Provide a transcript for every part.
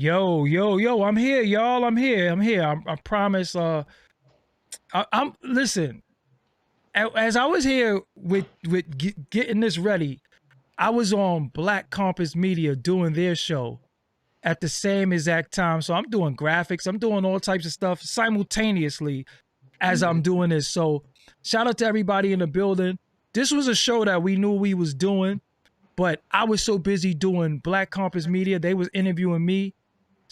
Yo, I'm here, y'all. I'm here. I promise. I'm listen. As I was here with getting this ready, I was on Black Compass Media doing their show at the same exact time. So I'm doing graphics. I'm doing all types of stuff simultaneously as I'm doing this. So shout out to everybody in the building. This was a show that we knew we was doing, but I was so busy doing Black Compass Media. They was interviewing me.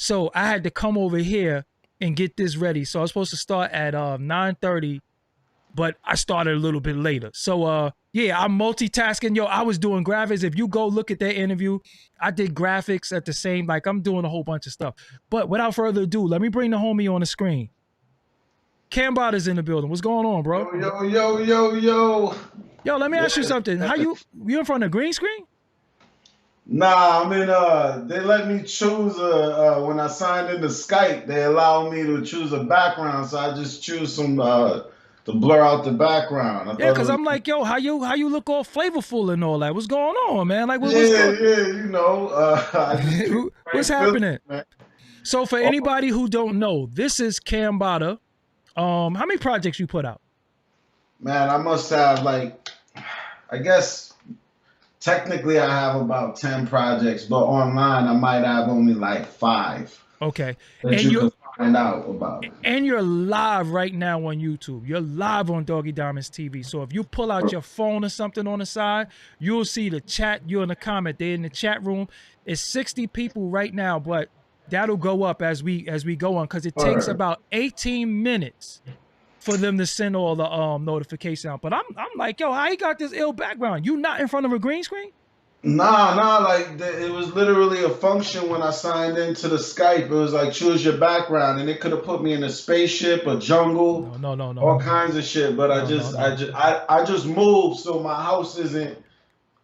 So I had to come over here and get this ready. So I was supposed to start at 9:30, but I started a little bit later. So yeah, I'm multitasking. Yo, I was doing graphics. If you go look at their interview, I did graphics at the same, like I'm doing a whole bunch of stuff. But without further ado, let me bring the homie on the screen. Cambatta's in the building. What's going on, bro? Yo. Yo, let me Yeah. ask you something. How you in front of green screen? Nah, I mean, they let me choose when I signed into Skype, they allow me to choose a background, so I just choose some to blur out the background. I Yeah, thought it cause was I'm like, yo, how you look all flavorful and all that? What's going on, man? Like, what's yeah, going? yeah, I just picked the What's right filter, happening? man. So for Oh, anybody who don't know, this is Cambata. How many projects you put out? man, I must have like I guess technically I have about 10 projects, but online I might have only like 5 Okay, that and you you're can find out about. and you're live right now on YouTube. You're live on Doggie Diamonds TV. So if you pull out your phone or something on the side, you'll see the chat. You're in the comment. They're in the chat room. It's 60 people right now, but that'll go up as we go on because it takes Or, about 18 minutes for them to send all the notification out. But I'm like, yo, how you got this ill background? You not in front of a green screen? nah, like it was literally a function when I signed into the Skype. It was like choose your background, and it could have put me in a spaceship, a jungle, No. all kinds of shit. But I No, no, just, I no. just, I just moved, so my house isn't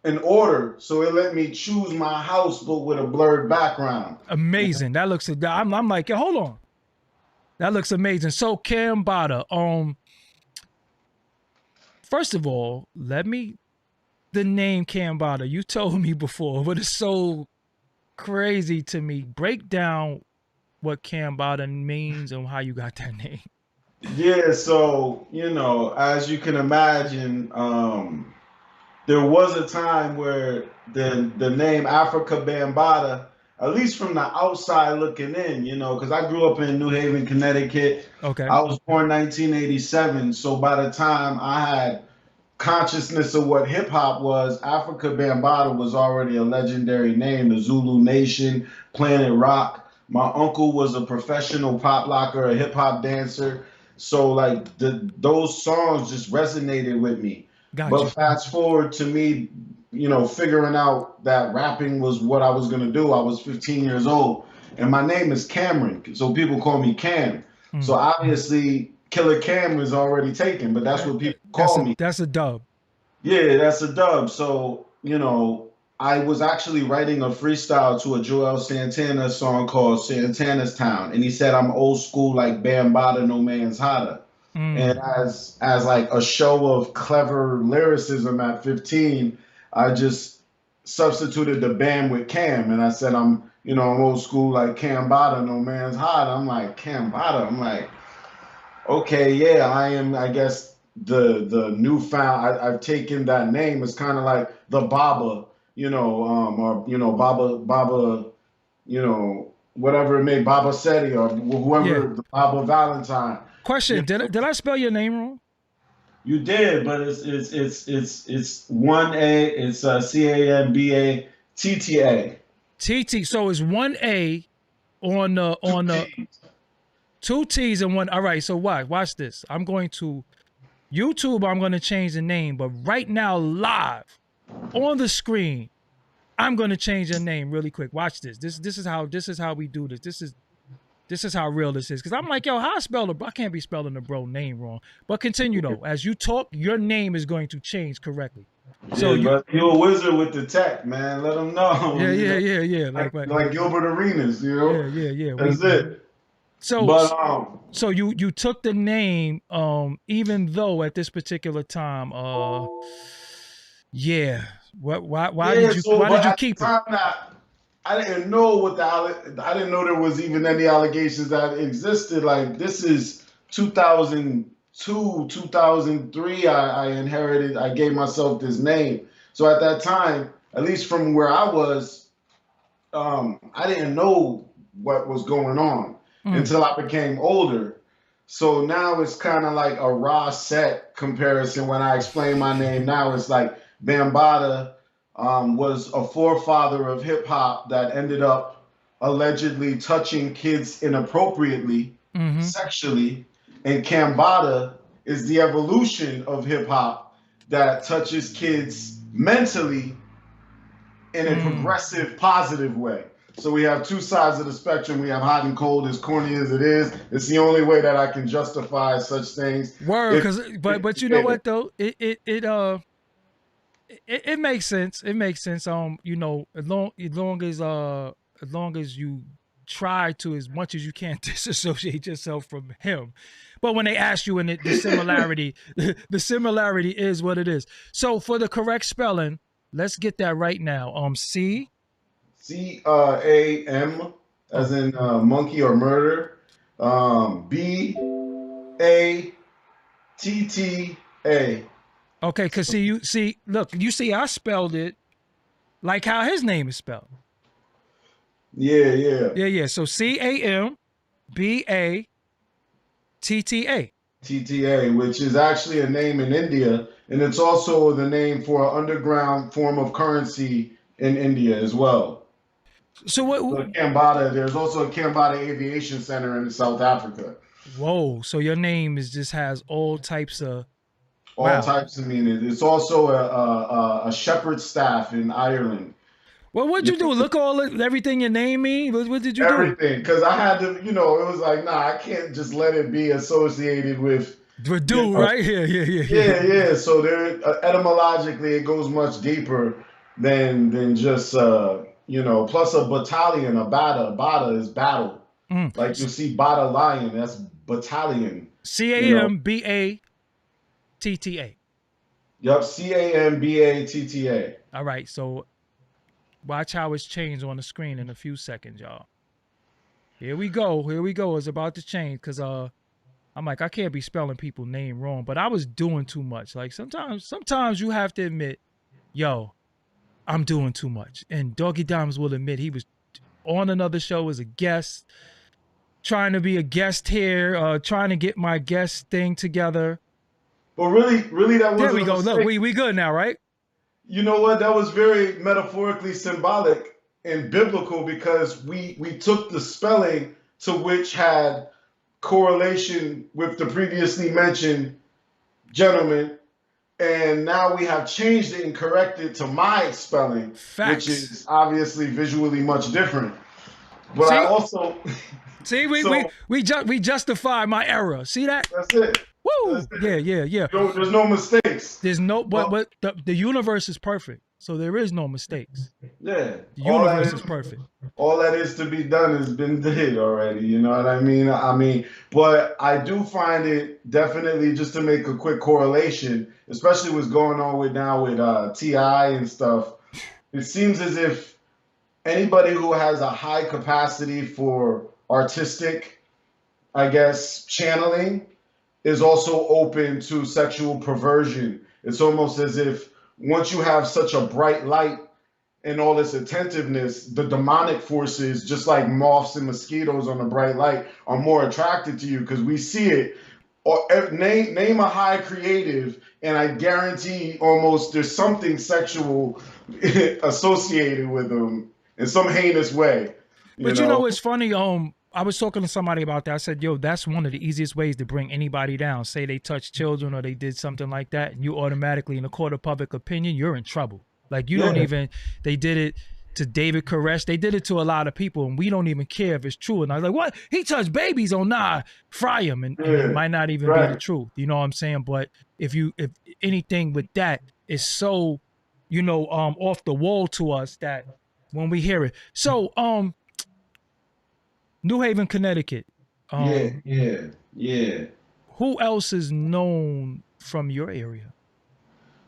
in order. So it let me choose my house, but with a blurred background. Amazing. That looks I'm like, yo, hold on. That looks amazing. So Cambata, first of all, let me the name Cambata. You told me before, but it's so crazy to me. Break down what Cambata means and how you got that name. Yeah, so as you can imagine, there was a time where the name Africa Bambaataa, at least from the outside looking in, because I grew up in New Haven, Connecticut. Okay. I was born 1987, so by the time I had consciousness of what hip hop was, Africa Bambaataa was already a legendary name. The Zulu Nation, Planet Rock. My uncle was a professional pop locker, a hip hop dancer. So like those songs just resonated with me. Got But you. fast forward to me, figuring out that rapping was what I was gonna do. I was 15 years old, and my name is Cameron, so people call me Cam. So Mm. obviously, Killer Cam is already taken, but that's what people That's call a me. that's a dub. Yeah, that's a dub. So, I was actually writing a freestyle to a Joel Santana song called Santana's Town. And he said I'm old school like Bambaataa, no man's hotter. And Mm. as like a show of clever lyricism at 15, I just substituted the Bam with Cam. And I said I'm old school like Cambata, no man's hotter. I'm like, Cambata. I'm like, okay, yeah, I am. I guess the newfound. I've taken that name. It's kind of like the Baba, or Baba, whatever it may, Baba Seti or Yeah. whoever, the Baba Valentine. You, Question: Did I spell your name wrong? you did, but it's one A. It's Cambata. TT. So it's one A Two on the T's. two T's and one. All right. So watch this. I'm going to YouTube. I'm going to change the name, but right now, live on the screen, I'm going to change the name really quick. Watch this. This is how we do this. This is how real this is. Because I'm like, yo, how I spell the? I can't be spelling the bro name wrong. But continue though. As you talk, your name is going to change correctly. So Yeah, you, but you're a wizard with the tech, man. Let them know. yeah. Like Gilbert Arenas, Yeah. That's it. So But so you took the name, even though at this particular time, yeah. Why yeah. did you So, why but did you at the keep it? time that I didn't know I didn't know there was even any allegations that existed. Like this is 2002, 2003. I inherited. I gave myself this name. So at that time, at least from where I was, I didn't know what was going on Mm. until I became older. So now it's kind of like a raw set comparison. When I explain my name now, it's like Bambaataa was a forefather of hip hop that ended up allegedly touching kids inappropriately, Mm-hmm. sexually, and Cambatta is the evolution of hip hop that touches kids mentally in a Mm. progressive, positive way. So we have two sides of the spectrum. We have hot and cold, as corny as it is. It's the only way that I can justify such things. Word, If, cause but you know yeah, what though, it makes sense. It makes sense. You know, as long as you try to as much as you can disassociate yourself from him. But when they ask you, and the similarity, the similarity is what it is. So for the correct spelling, let's get that right now. C. CAM, Oh, as in monkey or murder. BATTA. okay. Cause see, look, you see, I spelled it like how his name is spelled. Yeah, yeah. Yeah, yeah. So CAMBATTA. TTA, which is actually a name in India, and it's also the name for an underground form of currency in India as well. So what? So Cambata, there's also a Cambata Aviation Center in South Africa. Whoa! So your name is just has all types of All wow. types of meaning. It's also a shepherd staff in Ireland. Well, what'd You you do? know, Look everything your name mean? What did you do? everything, because I had to, it was like, nah, I can't just let it be associated with, you Do know, right here, yeah, yeah, yeah. yeah, yeah. So there, etymologically, it goes much deeper than just, plus a battalion, bata is battle. Mm. Like you see bata lion, that's battalion. You know, CAMBATTA. yep, Cambatta. All right. So watch how it's changed on the screen in a few seconds, y'all. Here we go. Here we go. It's about to change because I'm like I can't be spelling people's name wrong, but I was doing too much. Like sometimes you have to admit, yo, I'm doing too much. And Doggie Diamonds will admit he was on another show as a guest, trying to be a guest here, trying to get my guest thing together. But really, really, that There wasn't we a go. Look, mistake. we good now, right? You know what? That was very metaphorically symbolic and biblical because we took the spelling to which had correlation with the previously mentioned gentleman, and now we have changed it and corrected to my spelling, which Facts. is obviously visually much different. But I See, also see, so we justify my error. See that? that's it. That's Woo! Yeah, it. yeah, yeah. There's no mistakes. There's no, Well, but the universe is perfect, so there is no mistakes. yeah. The universe is perfect. All that is to be done has been did already. You know what I mean? But I do find it definitely just to make a quick correlation, especially what's going on with now with Ti and stuff. It seems as if anybody who has a high capacity for artistic, I guess, channeling is also open to sexual perversion. It's almost as if once you have such a bright light and all this attentiveness, the demonic forces, just like moths and mosquitoes on a bright light, are more attracted to you because we see it. Or name a high creative, and I guarantee almost there's something sexual associated with them in some heinous way. You But you know know, what's funny? I was talking to somebody about that. I said, "Yo, that's one of the easiest ways to bring anybody down. Say they touched children or they did something like that, and you automatically, in a court of public opinion, you're in trouble. Like you don't yeah, even. They did it to David Koresh. They did it to a lot of people, and we don't even care if it's true. And I was like, what? He touched babies? Oh nah, fry him, and it yeah, might not even be the right. truth. You know what I'm saying? But if anything with that is so, off the wall to us that when we hear it. So New Haven, Connecticut. Yeah, Um, yeah, yeah. who else is known from your area?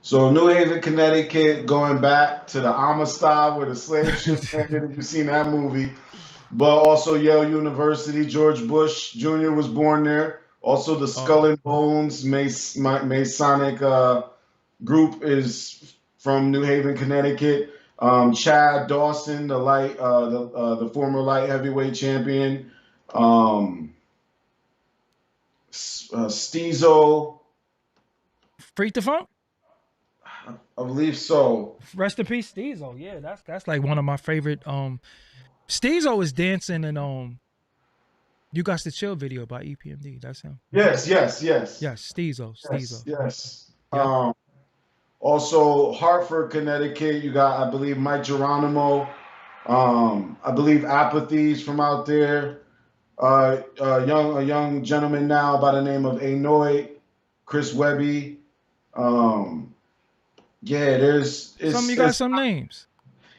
So New Haven, Connecticut, going back to the Amistad where the slave ship ended. If you've seen that movie, but also Yale University. George Bush Jr. was born there. Also, the Skull Oh, and Bones Masonic group is from New Haven, Connecticut. Chad Dawson, the former light heavyweight champion. Um, Steezo, Freak the Funk. I believe so. Rest in peace, Steezo. Yeah, that's like one of my favorite. Steezo is dancing in You Got to Chill video by EPMD. That's him. Yes, yes, yes, Yes, Steezo, yes, Steezo. yes. Yep. Also, Hartford, Connecticut, you got, I believe, Mike Geronimo. I believe Apathy's from out there. A young gentleman now by the name of Anoy, Chris Webby. Um, yeah, Some you got some names.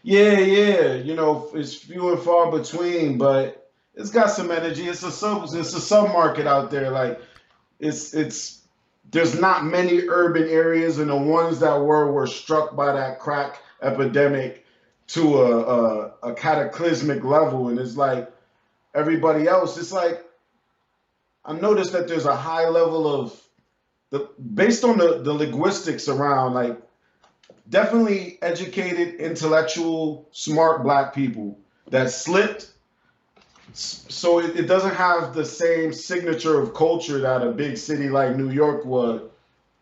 yeah, yeah. You know, it's few and far between, but it's got some energy. It's a sub market out there. Like it's there's not many urban areas, and the ones that were struck by that crack epidemic to a cataclysmic level, and it's like everybody else. It's like I noticed that there's a high level of the based on the linguistics around like definitely educated, intellectual, smart black people that slipped. So it doesn't have the same signature of culture that a big city like New York would.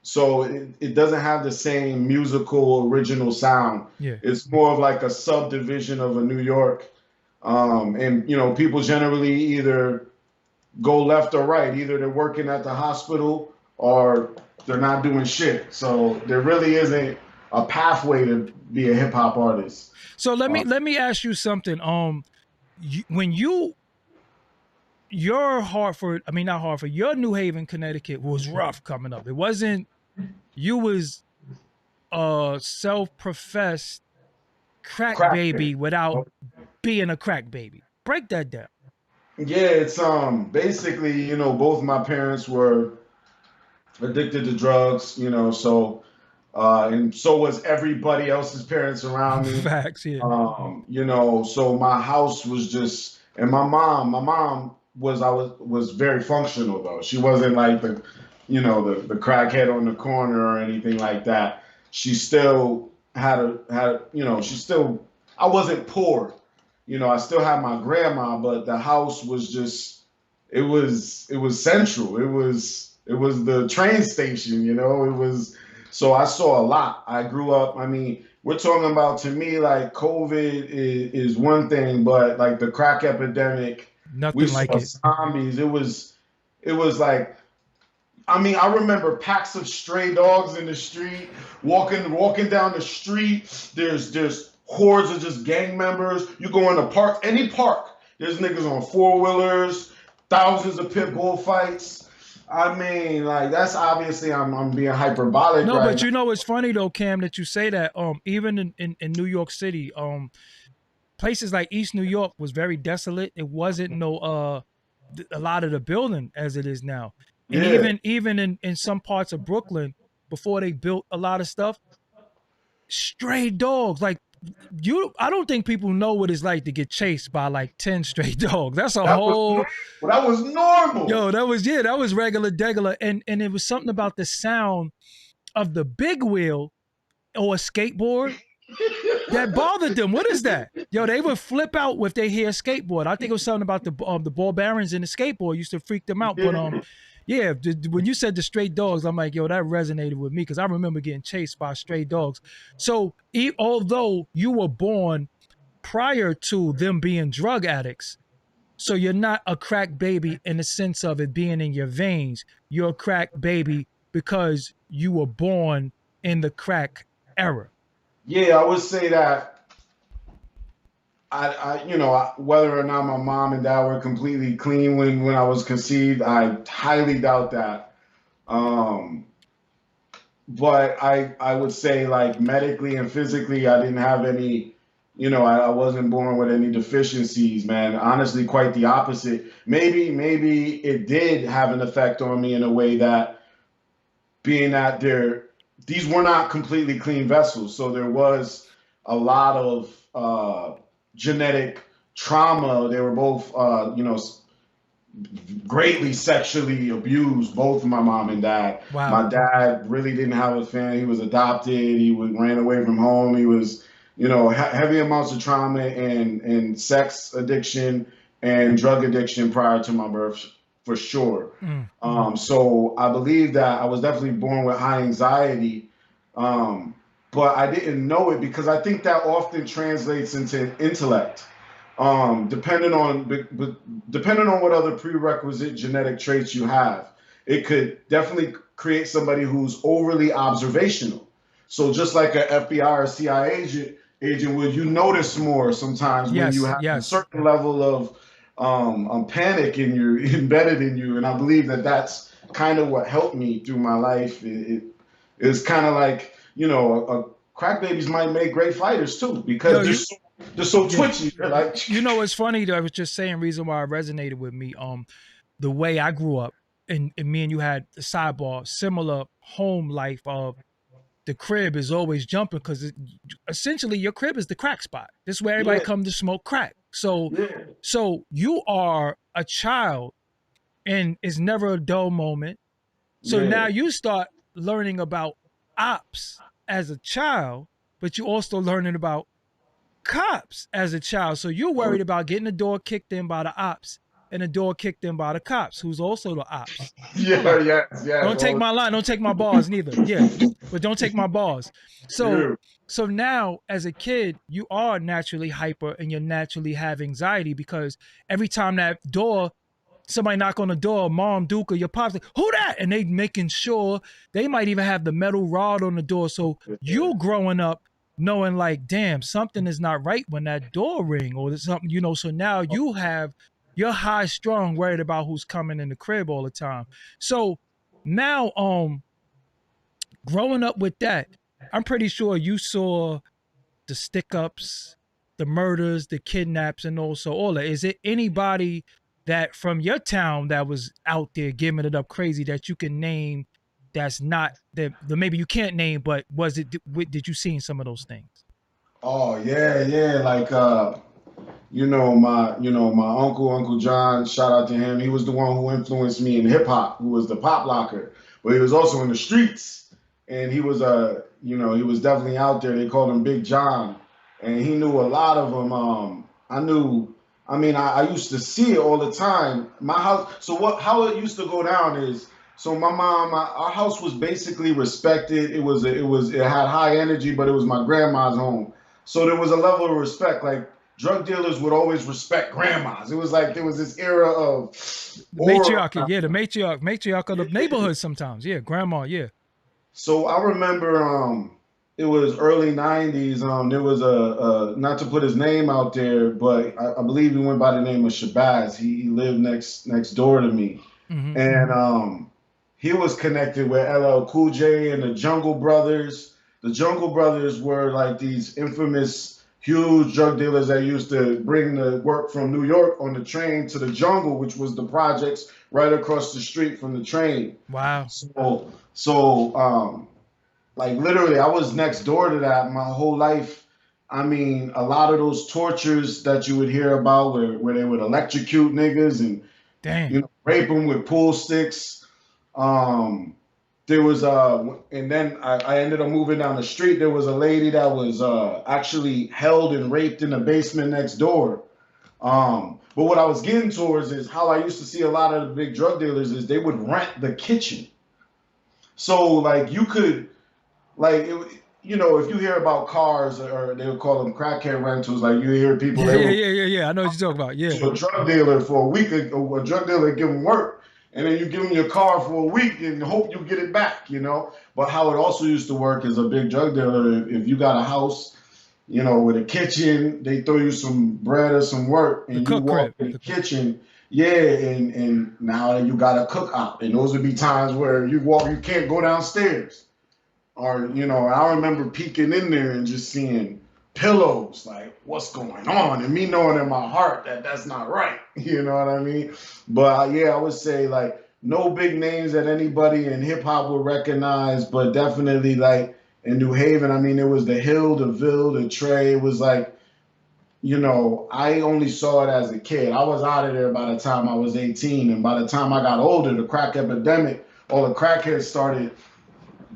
So it doesn't have the same musical original sound. Yeah. It's more of like a subdivision of a New York. And you know, people generally either go left or right. Either they're working at the hospital or they're not doing shit. So there really isn't a pathway to be a hip hop artist. So let me ask you something. When your Hartford, I mean not Hartford, your New Haven, Connecticut was rough coming up. It wasn't. You was a self-professed crack Crack. baby without being a crack baby. Break that down. Yeah, it's basically, you know, both my parents were addicted to drugs, you know, so and so was everybody else's parents around me. Facts, yeah. You know, so my house was just, and my mom was very functional though. She wasn't like the, you know, the crackhead on the corner or anything like that. She still you know, she still, I wasn't poor. You know, I still had my grandma, but the house was just, it was central. It was the train station, you know, it was, so I saw a lot. I grew up, I mean, we're talking about to me like COVID is one thing, but like the crack epidemic, we Nothing like saw it. zombies. It was like, I mean, I remember packs of stray dogs in the street, walking down the street. There's hordes of just gang members. You go in the park, any park, there's niggas on four-wheelers, thousands of pit bull fights. I mean, like that's obviously I'm being hyperbolic No, right but now. you know it's funny though, Cam, that you say that. Even in New York City, places like East New York was very desolate. It wasn't no a lot of the building as it is now. And Yeah, even in some parts of Brooklyn, before they built a lot of stuff, stray dogs. Like I don't think people know what it's like to get chased by like 10 stray dogs. That's a that was whole that was normal. yo, that was regular degular. And it was something about the sound of the big wheel or a skateboard that bothered them. What is that? Yo, they would flip out if they hear a skateboard. I think it was something about the ball bearings in the skateboard used to freak them out. But Yeah. yeah, when you said the stray dogs, I'm like, yo, that resonated with me because I remember getting chased by stray dogs. So although you were born prior to them being drug addicts, so you're not a crack baby in the sense of it being in your veins. You're a crack baby because you were born in the crack era. Yeah, I would say that you know, whether or not my mom and dad were completely clean when I was conceived, I highly doubt that. Um, but I would say like medically and physically, I didn't have any, you know, I wasn't born with any deficiencies, man. Honestly, quite the opposite. Maybe it did have an effect on me in a way that being that these were not completely clean vessels. So there was a lot of genetic trauma. They were both, greatly sexually abused, both my mom and dad. Wow. My dad really didn't have a family. He was adopted. Ran away from home. He was, heavy amounts of trauma and sex addiction and drug addiction prior to my birth, for sure. Mm. So I believe that I was definitely born with high anxiety, but I didn't know it because I think that often translates into intellect. Depending on depending on what other prerequisite genetic traits you have, it could definitely create somebody who's overly observational. So just like an FBI or CIA agent would, you notice more sometimes when you Yes, have a yes. certain level of panic in you embedded in you, and I believe that that's kind of what helped me through my life. It's kind of like, crack babies might make great fighters too because Yo, they're so yeah. twitchy. They're like, You know, it's funny that I was just saying reason why it resonated with me. The way I grew up, and me and you had a sidebar, similar home life of the crib is always jumping because essentially your crib is the crack spot. This is where everybody yeah, come to smoke crack. So, yeah, so you are a child, and it's never a dull moment. So now yeah. you start learning about ops as a child, but you also learning about cops as a child. So you're worried about getting the door kicked in by the ops and the door kicked in by the cops, who's also the ops. Hold Yeah, on. yes, yes. Don't take my line. Don't take my bars neither. Yeah. But don't take my bars. So Yeah, so now as a kid, you are naturally hyper and you naturally have anxiety because every time that door, somebody knock on the door, mom, Duke, or your pops, like, who that? And they making sure they might even have the metal rod on the door. So you growing up knowing like, damn, something is not right when that door ring or there's something, so now you're high strung, worried about who's coming in the crib all the time. So now growing up with that, I'm pretty sure you saw the stick ups, the murders, the kidnaps, and also all that. Is it anybody that from your town that was out there giving it up crazy that you can name that's not that maybe you can't name, but was it did you see some of those things? oh yeah, yeah. Like my Uncle John, shout out to him. He was the one who influenced me in hip hop, who was the pop locker. But he was also in the streets. And he was he was definitely out there. They called him Big John. And he knew a lot of them. I used to see it all the time. My house, so what how it used to go down is, so my mom, our house was basically respected. It had high energy, but it was my grandma's home. So there was a level of respect. Like drug dealers would always respect grandmas. It was like there was this era of The aura. matriarch, yeah, the matriarch of the neighborhood sometimes. Yeah, grandma, yeah. So I remember it was early 90s. There was not to put his name out there, but I believe he went by the name of Shabazz. He lived next door to me. Mm-hmm. And he was connected with LL Cool J and the Jungle Brothers. The Jungle Brothers were like these infamous huge drug dealers that used to bring the work from New York on the train to the jungle, which was the projects right across the street from the train. Wow. So like literally, I was next door to that my whole life. I mean, a lot of those tortures that you would hear about, where they would electrocute niggas and Dang. rape them with pool sticks. Um, there was and then I ended up moving down the street. There was a lady that was actually held and raped in the basement next door. But what I was getting towards is how I used to see a lot of the big drug dealers is they would rent the kitchen. So like you could like if you hear about cars, or they would call them crackhead rentals, like you hear people Yeah, they yeah, would yeah, yeah, yeah. I know what you're talking about. Yeah. to a drug dealer for a week, a drug dealer give them work, and then you give them your car for a week and hope you get it back. But how it also used to work as a big drug dealer, if you got a house, with a kitchen, they throw you some bread or some work, The and you cook walk crib. in the kitchen. Yeah, and now you got a cook out, and those would be times where you can't go downstairs. Or, I remember peeking in there and just seeing pillows, like, what's going on? And me knowing in my heart that that's not right. You know what I mean? But yeah, I would say, like, no big names that anybody in hip hop would recognize, but definitely like in New Haven, I mean, it was the Hill, the Ville, the Trey. It was like, I only saw it as a kid. I was out of there by the time I was 18. And by the time I got older, the crack epidemic, all the crackheads started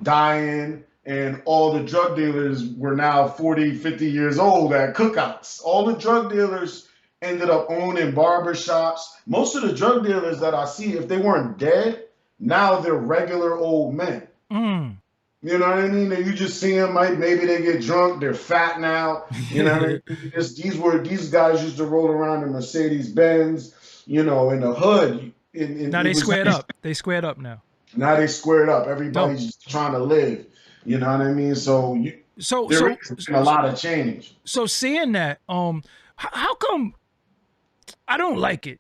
dying, and all the drug dealers were now 40, 50 years old at cookouts. All the drug dealers ended up owning barbershops. Most of the drug dealers that I see, if they weren't dead, now they're regular old men. Mm. You know what I mean? And you just see them, like maybe they get drunk, they're fat now. You know what I mean? These guys used to roll around in Mercedes Benz, in the hood. Now they squared up. They squared up now. Now they squared up. Everybody's just trying to live. You know what I mean? So there is a lot of change. So seeing that, how come I don't like it?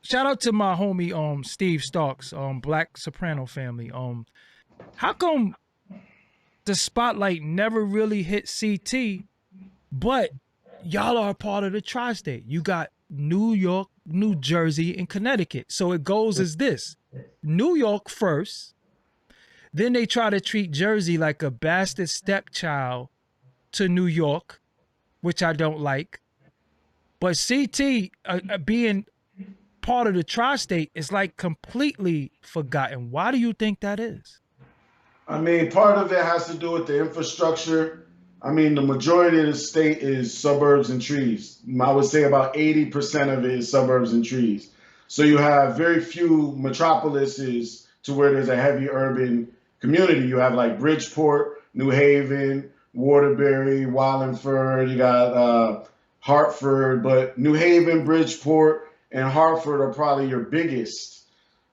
Shout out to my homie Steve Starks, Black Soprano family. How come the spotlight never really hit CT, but y'all are a part of the tri-state? You got New York, New Jersey, and Connecticut. So it goes as this: New York first, then they try to treat Jersey like a bastard stepchild to New York, which I don't like. But CT being part of the tri-state is like completely forgotten. Why do you think that is? I mean, part of it has to do with the infrastructure. I mean, the majority of the state is suburbs and trees. I would say about 80% of it is suburbs and trees. So you have very few metropolises to where there's a heavy urban community. You have like Bridgeport, New Haven, Waterbury, Wallingford, you got Hartford, but New Haven, Bridgeport, and Hartford are probably your biggest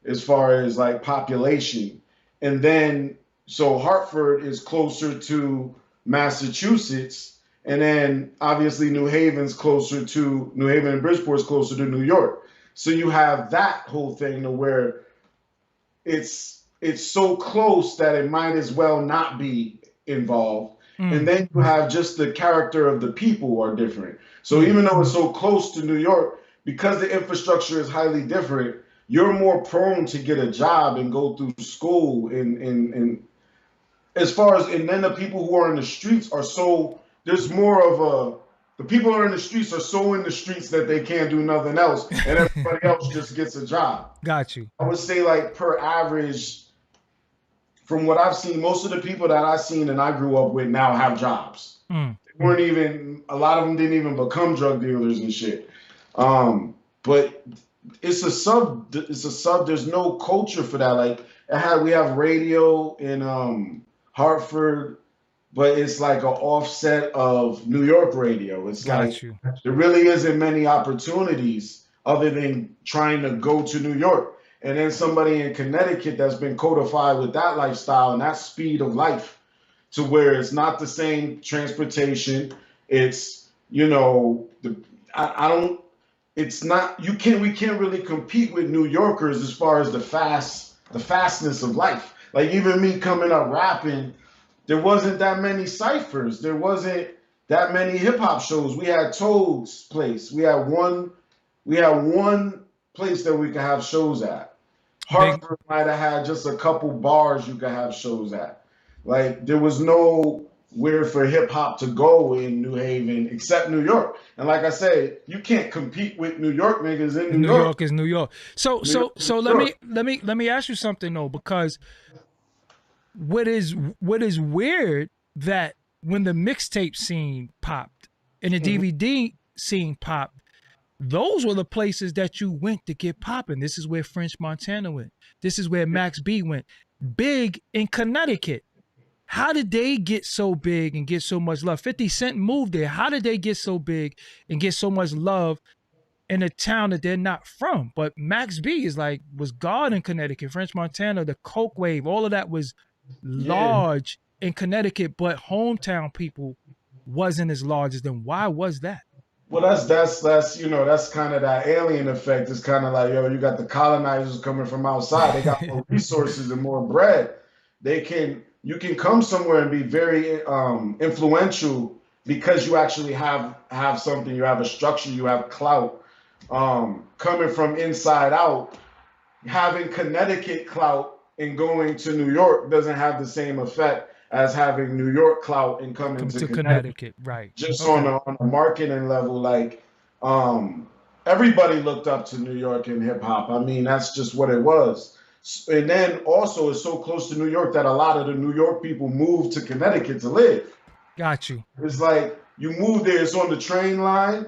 as far as like population. And then, so Hartford is closer to Massachusetts, and then obviously New Haven and Bridgeport is closer to New York. So you have that whole thing to where it's so close that it might as well not be involved. And then you have just the character of the people are different. So even though it's so close to New York, because the infrastructure is highly different, you're more prone to get a job and go through school. And as far as, and then the people who are in the streets are so, there's more of the people who are in the streets are so in the streets that they can't do nothing else, and everybody else just gets a job. Got you. I would say like per average, from what I've seen, most of the people that I've seen and I grew up with now have jobs. They weren't even, a lot of them didn't even become drug dealers and shit. But it's a sub, there's no culture for that. Like we have radio in Hartford, but it's like an offset of New York radio. It's there really isn't many opportunities other than trying to go to New York. And then somebody in Connecticut that's been codified with that lifestyle and that speed of life, to where it's not the same transportation. It's, we can't really compete with New Yorkers as far as the fastness of life. Like even me coming up rapping, there wasn't that many ciphers. There wasn't that many hip hop shows. We had Toad's place. We had one place that we could have shows at. Hartford might have had just a couple bars you could have shows at. Like there was nowhere for hip hop to go in New Haven except New York. And like I said, you can't compete with New York niggas in New York. New York is New York. So let me ask you something though, because what is weird that when the mixtape scene popped and the DVD scene popped, those were the places that you went to get popping. This is where French Montana went. This is where Max B went. Big in Connecticut. How did they get so big and get so much love? 50 Cent moved there. How did they get so big and get so much love in a town that they're not from? But Max B was God in Connecticut. French Montana, the Coke wave, all of that was large in Connecticut, but hometown people wasn't as large as them. Why was that? Well, that's kind of that alien effect. It's kind of like, you got the colonizers coming from outside. They got more resources and more bread. You can come somewhere and be very influential because you actually have something. You have a structure. You have clout. Coming from inside out, having Connecticut clout and going to New York doesn't have the same effect as having New York clout and coming Come to to Connecticut. Connecticut, right? Just Okay, on a marketing level, like um, everybody looked up to New York in hip hop. I mean, that's just what it was. And then also, it's so close to New York that a lot of the New York people moved to Connecticut to live. got you. It's like you move there. It's on the train line.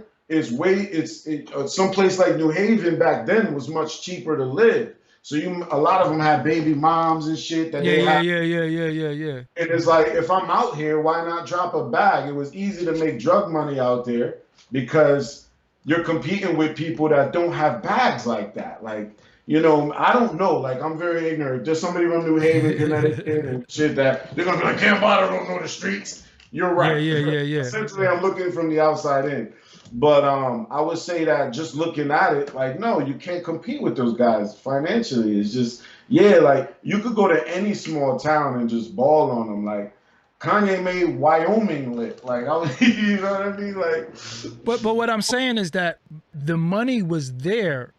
Someplace like New Haven back then was much cheaper to live. So a lot of them had baby moms and shit that Yeah, they yeah, had. yeah, yeah, yeah, yeah, yeah. And it's like, if I'm out here, why not drop a bag? It was easy to make drug money out there because you're competing with people that don't have bags like that. Like, I don't know. Like, I'm very ignorant. There's somebody from New Haven, Connecticut, and shit that they're gonna be like, Cambata don't know the streets. You're Yeah, right. yeah, yeah, yeah. Essentially, I'm looking from the outside in. But I would say that just looking at it, like, no, you can't compete with those guys financially. It's just, yeah, like you could go to any small town and just ball on them. Like Kanye made Wyoming lit. Like, you know what I mean? Like, But what I'm saying is that the money was there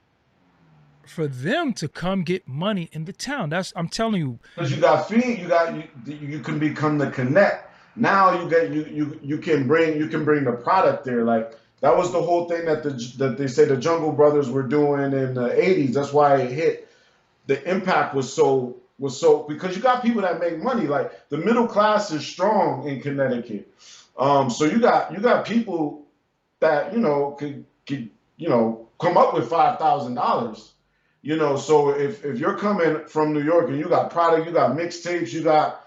for them to come get money in the town. That's I'm telling you. because you got feed, you can become the connect. Now you can bring the product there. Like that was the whole thing that they say the Jungle Brothers were doing in the '80s. That's why it hit. The impact was so because you got people that make money. Like the middle class is strong in Connecticut. So you got people that could come up with $5,000. So if you're coming from New York and you got product, you got mixtapes, you got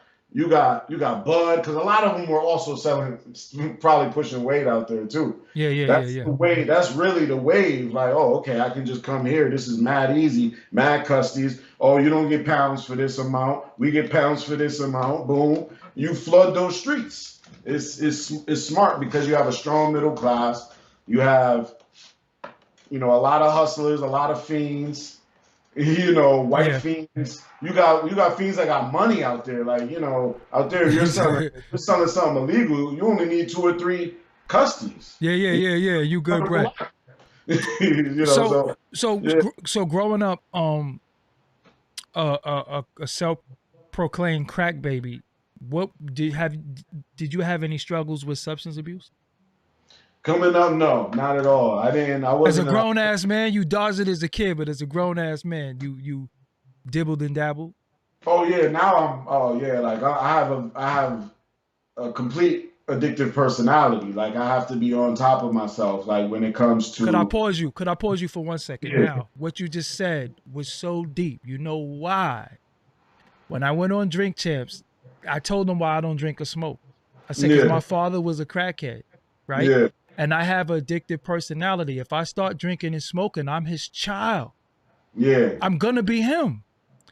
Bud, because a lot of them were also selling, probably pushing weight out there too. Yeah, yeah, yeah, That's yeah. the way. That's really the wave. Like, oh, okay, I can just come here. This is mad easy, mad custies. Oh, you don't get pounds for this amount. We get pounds for this amount. Boom, you flood those streets. It's smart because you have a strong middle class. You have a lot of hustlers, a lot of fiends. White Yeah. fiends. You got fiends that got money out there. Like, out there, if you're selling something illegal, you only need 2 or 3 customers. Yeah, yeah, yeah, yeah. You good, Brett. So, So so, yeah. so growing up, a self-proclaimed crack baby. What did you have any struggles with substance abuse? Coming up, no, not at all. I didn't. I As a wasn't. grown ass man, you dodged it as a kid, but as a grown ass man, you dibbled and dabbled. Oh yeah, now I'm. Oh yeah, like I have a complete addictive personality. Like I have to be on top of myself. Like when it comes Could I to pause you? Could I pause you for 1 second? yeah, Now, what you just said was so deep. You know why? When I went on Drink Champs, I told them why I don't drink or smoke. I said because yeah, my father was a crackhead, right? yeah, And I have an addictive personality. If I start drinking and smoking, I'm his child. yeah, I'm gonna be him.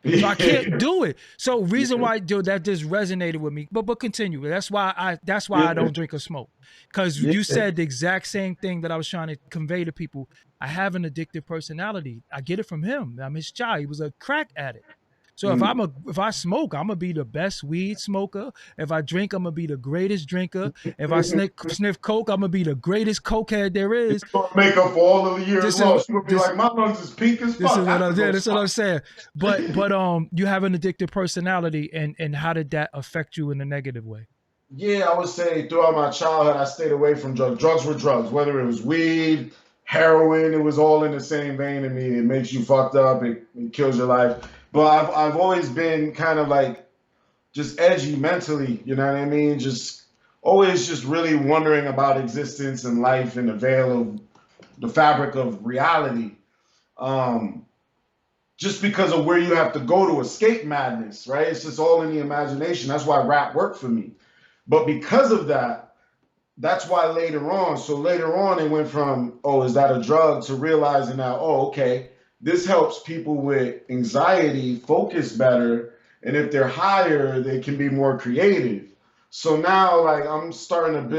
So I can't yeah, do it. So reason yeah, why, dude, that just resonated with me. But continue. That's why I yeah, don't drink or smoke. Because you yeah. said the exact same thing that I was trying to convey to people. I have an addictive personality. I get it from him. I'm his child. He was a crack addict. So Mm. if I smoke, I'm gonna be the best weed smoker. If I drink, I'm gonna be the greatest drinker. If I sniff coke, I'm gonna be the greatest cokehead there It's is. gonna make up for all of the years This is lost. You're gonna be this like, my lungs is pink as this fuck. is I what have to I'm go yeah, this is what I'm smoke. saying. But you have an addictive personality, and how did that affect you in a negative way? Yeah, I would say throughout my childhood, I stayed away from drugs. Drugs were drugs, whether it was weed, heroin, it was all in the same vein to me. It makes you fucked up, it kills your life. But I've always been kind of like just edgy mentally, you know what I mean? Just always just really wondering about existence and life and the veil of the fabric of reality. Um, just because of where you have to go to escape madness, right? It's just all in the imagination. That's why rap worked for me. But because of that, that's why later on, it went from, oh, is that a drug, to realizing that, oh, okay, this helps people with anxiety focus better. And if they're higher, they can be more creative. So now, like, I started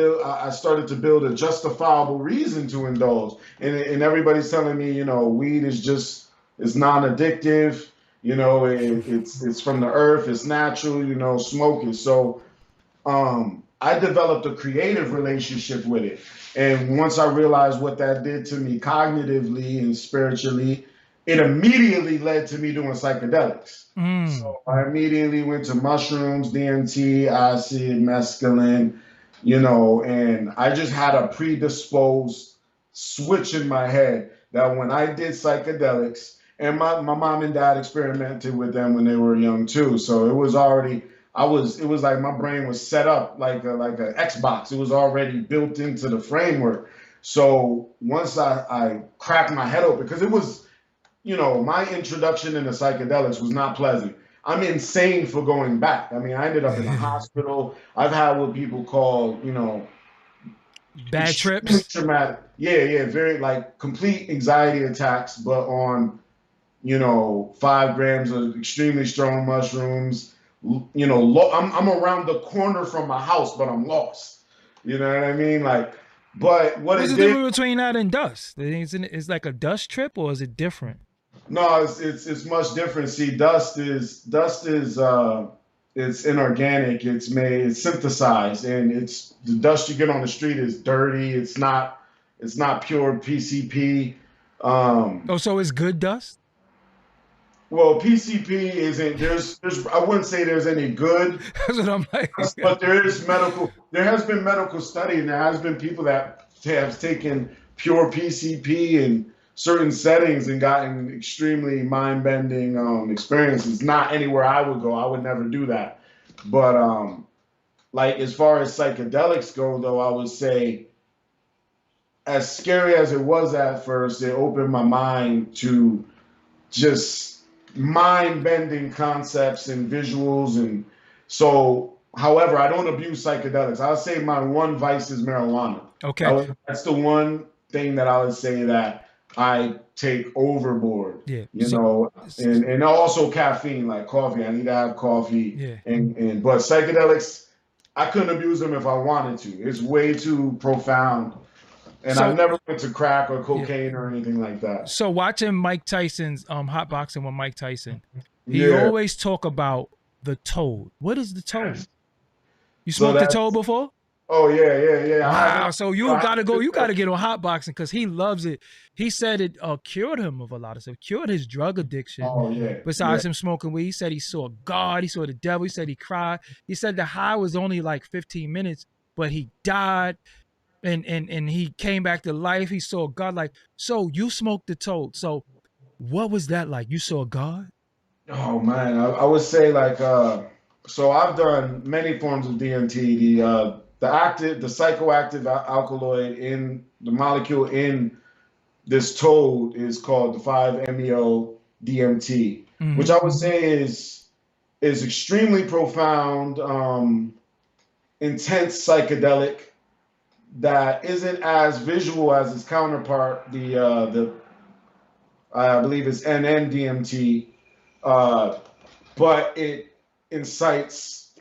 to build a justifiable reason to indulge. And everybody's telling me, weed it's non addictive, it's from the earth, it's natural, smoke it. So, I developed a creative relationship with it. And once I realized what that did to me cognitively and spiritually, it immediately led to me doing psychedelics. Mm. So I immediately went to mushrooms, DMT, acid, mescaline, you know, and I just had a predisposed switch in my head that when I did psychedelics, and my mom and dad experimented with them when they were young too. So it was already, it was like my brain was set up like a Xbox. It was already built into the framework. So once I cracked my head open, because it was, you know, my introduction into psychedelics was not pleasant. I'm insane for going back. I mean, I ended up in a hospital. I've had what people call, you know, Bad extremely trips. traumatic. Yeah, yeah, very like complete anxiety attacks, but on, you know, 5 grams of extremely strong mushrooms. You know, I'm around the corner from my house, but I'm lost. You know what I mean? Like, but what What's it the did. difference between that and dust? Is like a dust trip, or is it different? No, it's much different. See, dust is it's inorganic. It's made, it's synthesized, and it's the dust you get on the street is dirty. It's not pure PCP. Oh, so it's good dust? Well, PCP isn't, there's I wouldn't say there's any good, That's what I'm like. but there has been medical study, and there has been people that have taken pure PCP in certain settings and gotten extremely mind-bending experiences. Not anywhere I would go. I would never do that. But like as far as psychedelics go, though, I would say as scary as it was at first, it opened my mind to just mind-bending concepts and visuals. And so, however, I don't abuse psychedelics. I'll say my one vice is marijuana. Okay. That's the one thing that I would say that I take overboard, Yeah. you So, know, and also caffeine, like coffee. I need to have coffee. yeah. And but psychedelics, I couldn't abuse them if I wanted to. It's way too profound. And So I've never went to crack or yeah. cocaine or anything like that. So watching Mike Tyson's hot boxing with Mike Tyson, he Yeah. always talk about the toad. What is the toad? You So smoked the that, toad before? oh yeah, yeah, yeah. I Wow. haven't. So you gotta go. You gotta get on hot boxing because he loves it. He said it cured him of a lot of stuff. Cured his drug addiction. Oh yeah, yeah. Besides him smoking weed, he said he saw God. He saw the devil. He said he cried. He said the high was only like 15 minutes, but he died. And he came back to life. He saw God. Like, so you smoked the toad. So what was that like? You saw God? Oh man, I would say like so I've done many forms of DMT. The psychoactive alkaloid in the molecule in this toad is called the 5-MeO DMT, which I would say is extremely profound, intense psychedelic that isn't as visual as its counterpart, the I believe it's NN-DMT, but it incites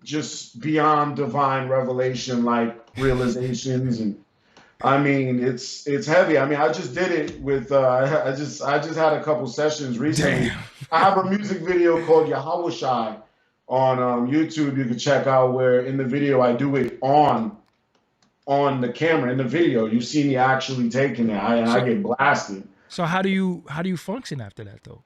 just beyond divine revelation, like realizations. And I mean, it's heavy. I mean, I just did it with I just had a couple sessions recently. Damn. I have a music video called Yahawashai on YouTube. You can check out where in the video I do it on the camera. In the video, you see me actually taking it. I get blasted. So how do you function after that though?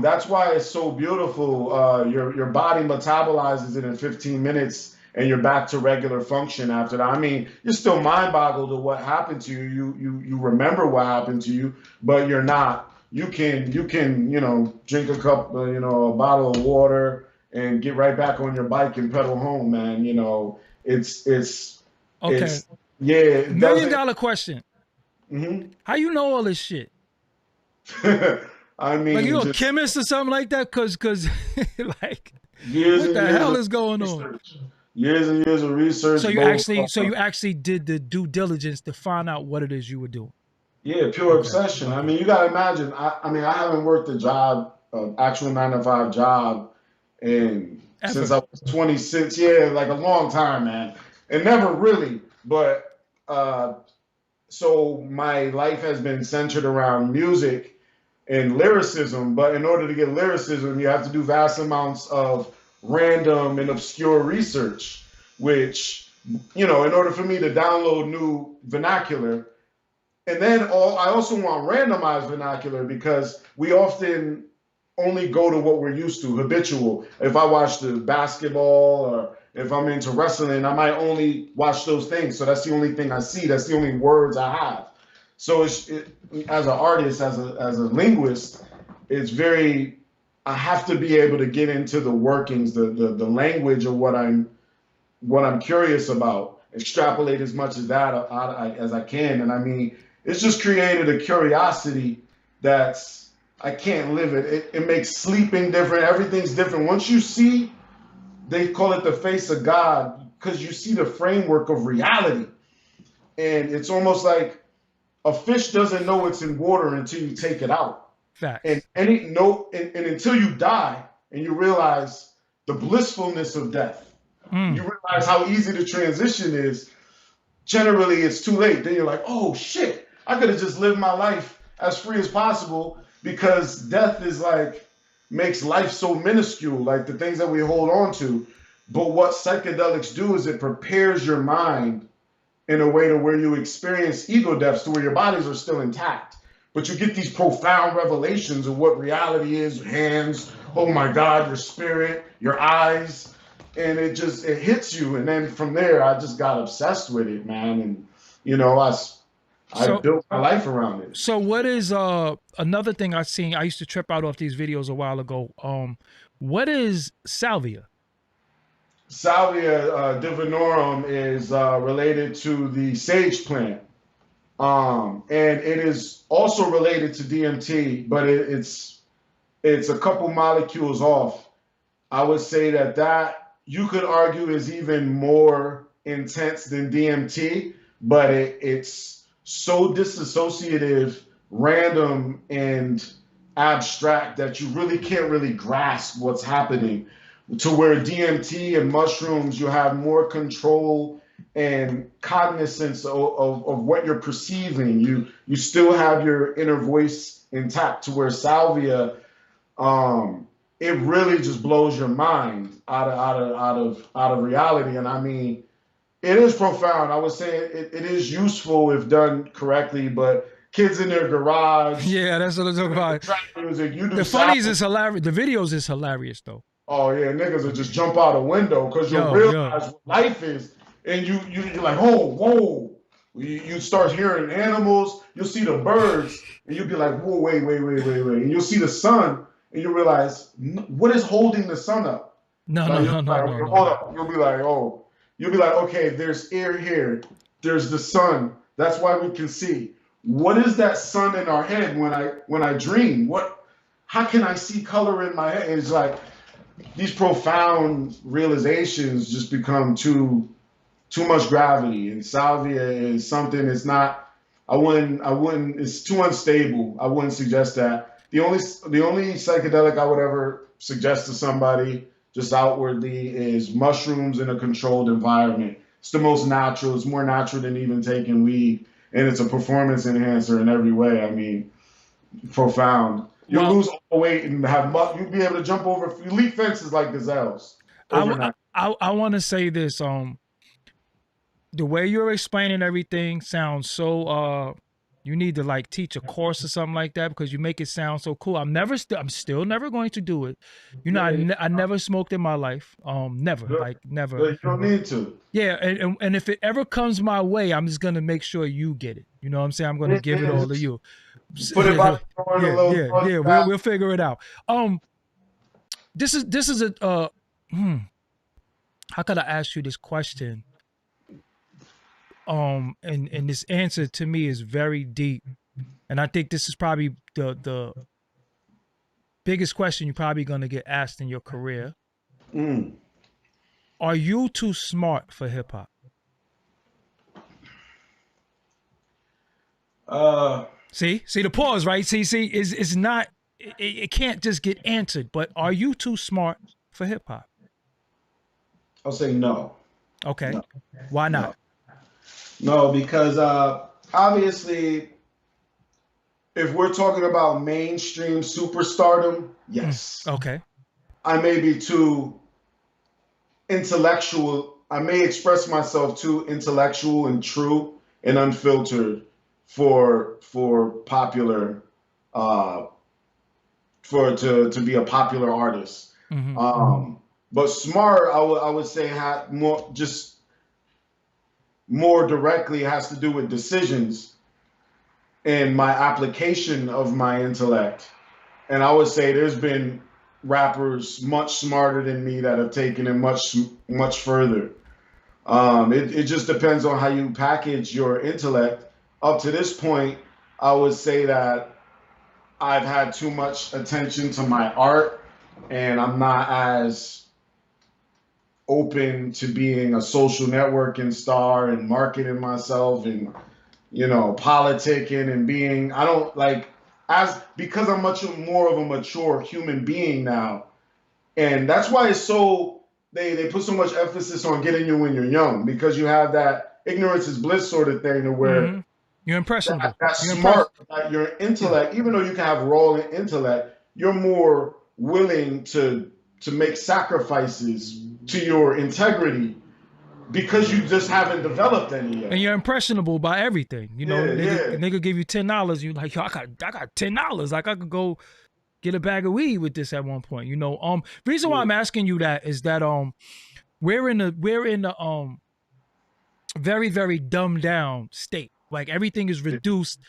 That's why it's so beautiful. Your body metabolizes it in 15 minutes, and you're back to regular function after that. I mean, you're still mind boggled to what happened to you. You remember what happened to you, but you're not. You can drink a cup, a bottle of water, and get right back on your bike and pedal home, man. It's Okay. yeah. It $1 million question. Mm-hmm. How you know all this shit? I mean, like you a chemist or something like that? Cause like years what and the years hell of is going research. on? Years and years of research. So you actually did the due diligence to find out what it is you were doing. Yeah, pure obsession. Okay. I mean, you gotta imagine. I mean, I haven't worked a job, actual 9 to 5 job, since I was 26. Yeah, like a long time, man. And never really, but so my life has been centered around music and lyricism. But in order to get lyricism, you have to do vast amounts of random and obscure research, which, in order for me to download new vernacular, And then I also want randomized vernacular because we often only go to what we're used to, habitual. If I watch the basketball or if I'm into wrestling, I might only watch those things. So that's the only thing I see. That's the only words I have. So as an artist, as a linguist, it's very, I have to be able to get into the workings, the language of what I'm curious about, extrapolate as much as that as I can. And I mean, it's just created a curiosity that's, I can't live it. It makes sleeping different. Everything's different. Once you see, they call it the face of God, because you see the framework of reality. And it's almost like a fish doesn't know it's in water until you take it out. Facts. And until you die and you realize the blissfulness of death, you realize how easy the transition is. Generally, it's too late. Then you're like, oh shit, I could have just lived my life as free as possible, because death is like, makes life so minuscule, like the things that we hold on to. But what psychedelics do is it prepares your mind in a way to where you experience ego deaths to where your bodies are still intact. But you get these profound revelations of what reality is, hands, oh my God, your spirit, your eyes, and it hits you. And then from there, I just got obsessed with it, man. And, you know, I built my life around it. So what is another thing I've seen? I used to trip out off these videos a while ago. What is salvia? Salvia divinorum is related to the sage plant. And it is also related to DMT, but it's a couple molecules off. I would say that you could argue is even more intense than DMT, but it's so disassociative, random, and abstract that you really can't really grasp what's happening. To where DMT and mushrooms, you have more control and cognizance of what you're perceiving. You still have your inner voice intact. To where salvia, it really just blows your mind out of reality. And I mean, it is profound. I would say it is useful if done correctly, but kids in their garage. Yeah, that's what I'm talking about. Trap music, The funnies is hilarious. The videos is hilarious though. Oh yeah, niggas will just jump out a window because you'll realize what life is, and you're like, oh, whoa. You start hearing animals, you'll see the birds, and you'll be like, whoa, wait, and you'll see the sun, and you realize what is holding the sun up. No. Hold up. You'll be like, okay, there's air here, there's the sun. That's why we can see. What is that sun in our head when I dream? How can I see color in my head? It's like, these profound realizations just become too much gravity, and salvia is something. It's not. I wouldn't. It's too unstable. I wouldn't suggest that. The only psychedelic I would ever suggest to somebody just outwardly is mushrooms in a controlled environment. It's the most natural. It's more natural than even taking weed, and it's a performance enhancer in every way. I mean, profound. You'll lose all the weight and you'll be able to jump over, you leap fences like gazelles overnight. I want to say this. The way you're explaining everything sounds so. You need to like teach a course or something like that, because you make it sound so cool. I'm still never going to do it. You know, I never smoked in my life. Never, like never. But you don't need to. Yeah, and if it ever comes my way, I'm just gonna make sure you get it. You know what I'm saying? I'm gonna give it all to you. Put it back on a little. Yeah. We'll figure it out. This is a. How could I ask you this question? And this answer to me is very deep, and I think this is probably the biggest question you're probably gonna get asked in your career. Are you too smart for hip hop? See the pause, right? See, it's not. It can't just get answered. But are you too smart for hip hop? I'll say no. Okay. No. Why not? No, because obviously, if we're talking about mainstream superstardom, yes. Okay. I may be too intellectual. I may express myself too intellectual and true and unfiltered for popular uh to be a popular artist. Mm-hmm. But smart, I would say, had more, just more directly, has to do with decisions and my application of my intellect. And I would say there's been rappers much smarter than me that have taken it much further. It just depends on how you package your intellect. Up to this point, I would say that I've had too much attention to my art, and I'm not as open to being a social networking star and marketing myself and politicking and being. I don't like, as because I'm much more of a mature human being now, and that's why it's so they put so much emphasis on getting you when you're young, because you have that ignorance is bliss sort of thing to where Mm-hmm. You're impressionable. that's You're smart, that your Yeah. intellect, even though you can have raw intellect, you're more willing to make sacrifices to your integrity because you just haven't developed any And yet. you're impressionable by everything. Yeah, yeah, Nigga give you $10. You like, yo, I got $10. Like I could go get a bag of weed with this at one point. Reason why yeah, I'm asking you that is that we're in the very, very dumbed down state. Like everything is yeah, reduced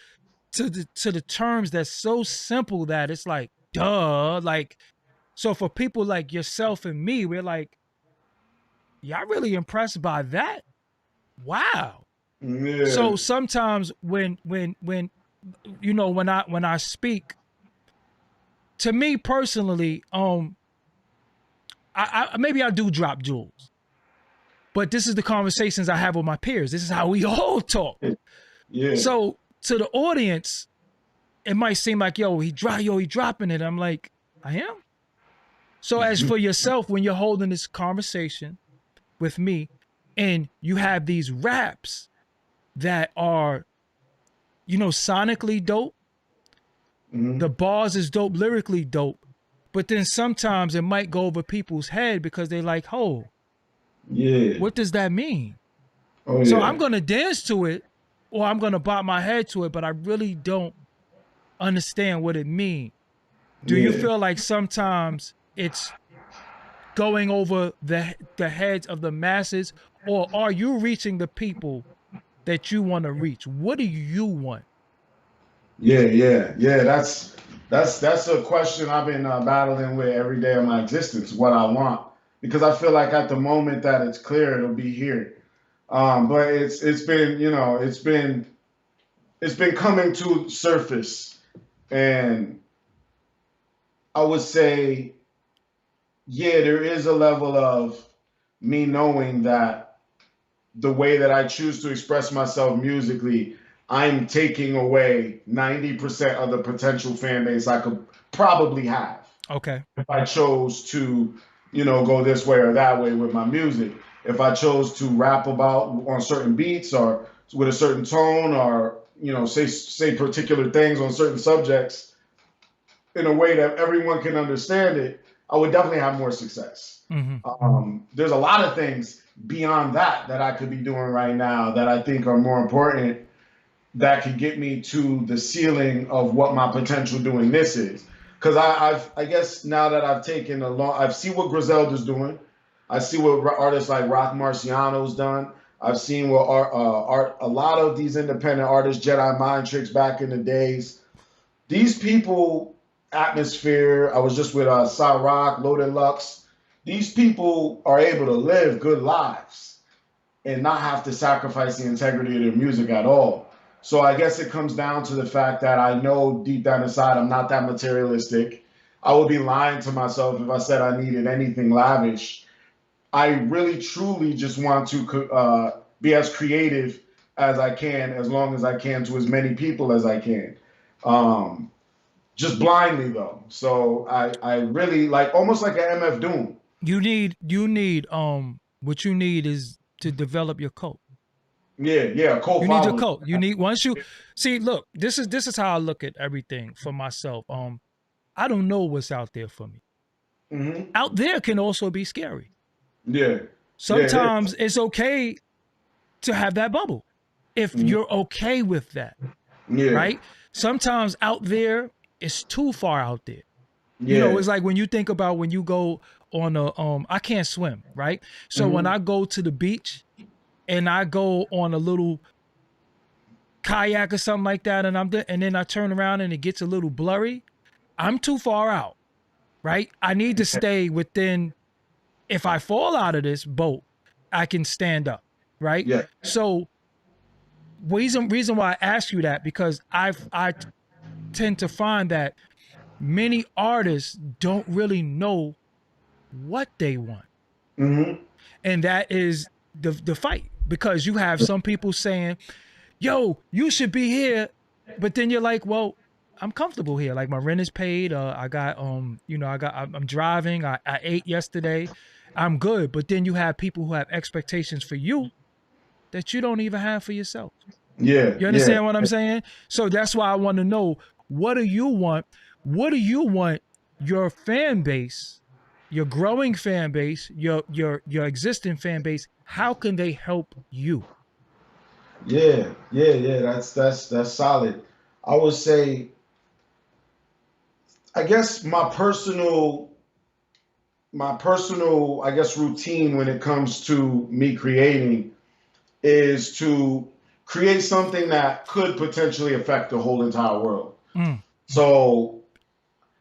to the terms that's so simple that it's like, duh. Like, so for people like yourself and me, we're like, yeah, I'm really impressed by that. Wow. yeah, So sometimes when when I speak, to me personally, I maybe I do drop jewels, but this is the conversations I have with my peers. This is how we all talk. yeah, So to the audience, it might seem like, he dropping it. I'm like, I am. So as for yourself, when you're holding this conversation with me, and you have these raps that are, sonically dope, the mhm, bars is dope, lyrically dope, but then sometimes it might go over people's head because they like, oh, yeah. what does that mean? Oh So I'm yeah, gonna dance to it, or I'm gonna bop my head to it, but I really don't understand what it means. Do you yeah, feel like sometimes it's going over the heads of the masses, or are you reaching the people that you want to reach? What do you want? yeah. That's a question I've been battling with every day of my existence. What I want, because I feel like at the moment that it's clear, it'll be here. But it's been it's been coming to surface, and I would say, yeah, there is a level of me knowing that the way that I choose to express myself musically, I'm taking away 90% of the potential fan base I could probably have Okay. if I chose to, go this way or that way with my music. If I chose to rap about on certain beats or with a certain tone, or say particular things on certain subjects in a way that everyone can understand it, I would definitely have more success. Mm-hmm. There's a lot of things beyond that I could be doing right now that I think are more important, that could get me to the ceiling of what my potential doing this is. Because I guess now that I've taken a long, I've seen what Griselda's doing. I see what artists like Rock Marciano's done. I've seen what a lot of these independent artists, Jedi Mind Tricks back in the days. These people, Atmosphere. I was just with Rock, Loaded Lux. These people are able to live good lives and not have to sacrifice the integrity of their music at all. So I guess it comes down to the fact that I know deep down inside I'm not that materialistic. I would be lying to myself if I said I needed anything lavish. I really truly just want to be as creative as I can, as long as I can, to as many people as I can. Um, just blindly though. So I really like, almost like an MF Doom. What you need is to develop your cult. Yeah, yeah, You need your co-following. cult. You need once you see, look, this is how I look at everything for myself. I don't know what's out there for me. Hmm. Out there can also be scary. Yeah, yeah, it is. Sometimes it's okay to have that bubble if Mhm. you're okay with that. Yeah. right? Sometimes out there, it's too far out there. You know, Yeah. it's like when you think about when you go on a I can't swim, right? So when Hmm. I go to the beach and I go on a little kayak or something like that, and I'm there, and then I turn around and it gets a little blurry, I'm too far out, right? I need to stay within. If I fall out of this boat, I can stand up, right? Yeah. So reason why I ask you that, because I tend to find that many artists don't really know what they want, Hmm. and that is the fight, because you have some people saying, yo, you should be here, but then you're like, well, I'm comfortable here, like my rent is paid, I got you know, I'm driving, I ate yesterday, I'm good. But then you have people who have expectations for you that you don't even have for yourself. Yeah. You Yeah. understand what I'm saying? So that's why I want to know, what do you want? What do you want your fan base, your growing fan base, your existing fan base, how can they help you? Yeah. Yeah. Yeah. That's solid. I would say, I guess my personal, I guess, routine when it comes to me creating is to create something that could potentially affect the whole entire world. Mm, So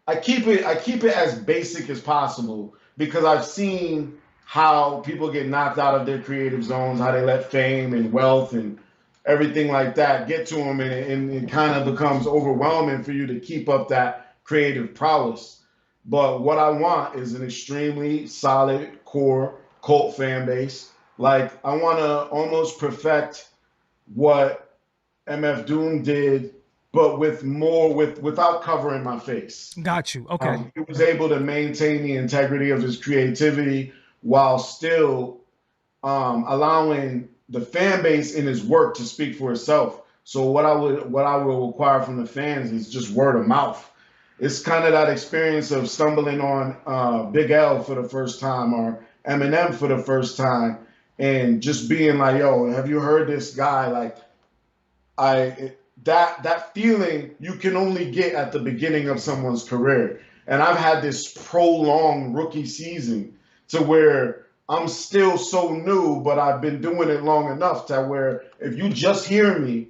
I keep it as basic as possible because I've seen how people get knocked out of their creative zones, how they let fame and wealth and everything like that get to them, and it kind of becomes overwhelming for you to keep up that creative prowess. But what I want is an extremely solid core cult fan base. Like I want to almost perfect what MF Doom did, but with more without covering my face. got you. Okay. He was able to maintain the integrity of his creativity while still allowing the fan base in his work to speak for itself. So what I will require from the fans is just word of mouth. It's kind of that experience of stumbling on Big L for the first time or Eminem for the first time, and just being like, "Yo, have you heard this guy?" Like I that feeling you can only get at the beginning of someone's career. And I've had this prolonged rookie season to where I'm still so new, but I've been doing it long enough to where if you just hear me,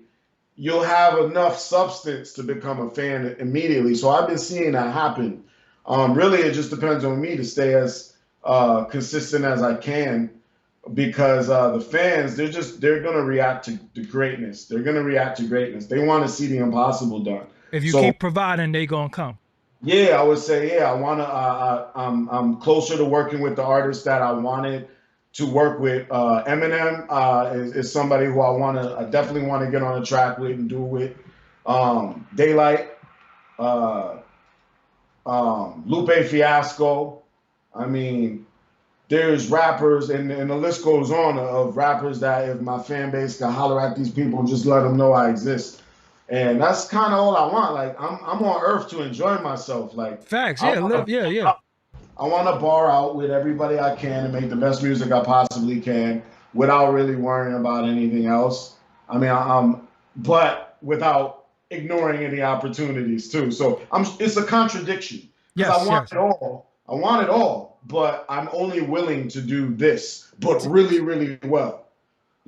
you'll have enough substance to become a fan immediately. So I've been seeing that happen. Really, it just depends on me to stay as consistent as I can because the fans they're gonna react to the greatness. They're gonna react to greatness. They want to see the impossible done. If you So keep providing, they gonna come. yeah, I would say yeah. I wanna. I'm closer to working with the artists that I wanted to work with. Eminem is somebody who I definitely want to get on a track with and do it with. Daylight, uh, Lupe Fiasco. I mean, there's rappers, and the list goes on of rappers that if my fan base can holler at these people and just let them know I exist. And that's kind of all I want. Like I'm on earth to enjoy myself. Like Facts. I Yeah. want Live. Yeah. to Yeah. I want to bar out with everybody I can and make the best music I possibly can without really worrying about anything else. I mean, but without ignoring any opportunities too. So it's a contradiction because I Yes. want Yes. it all. I want it all, but I'm only willing to do this, but really, really well.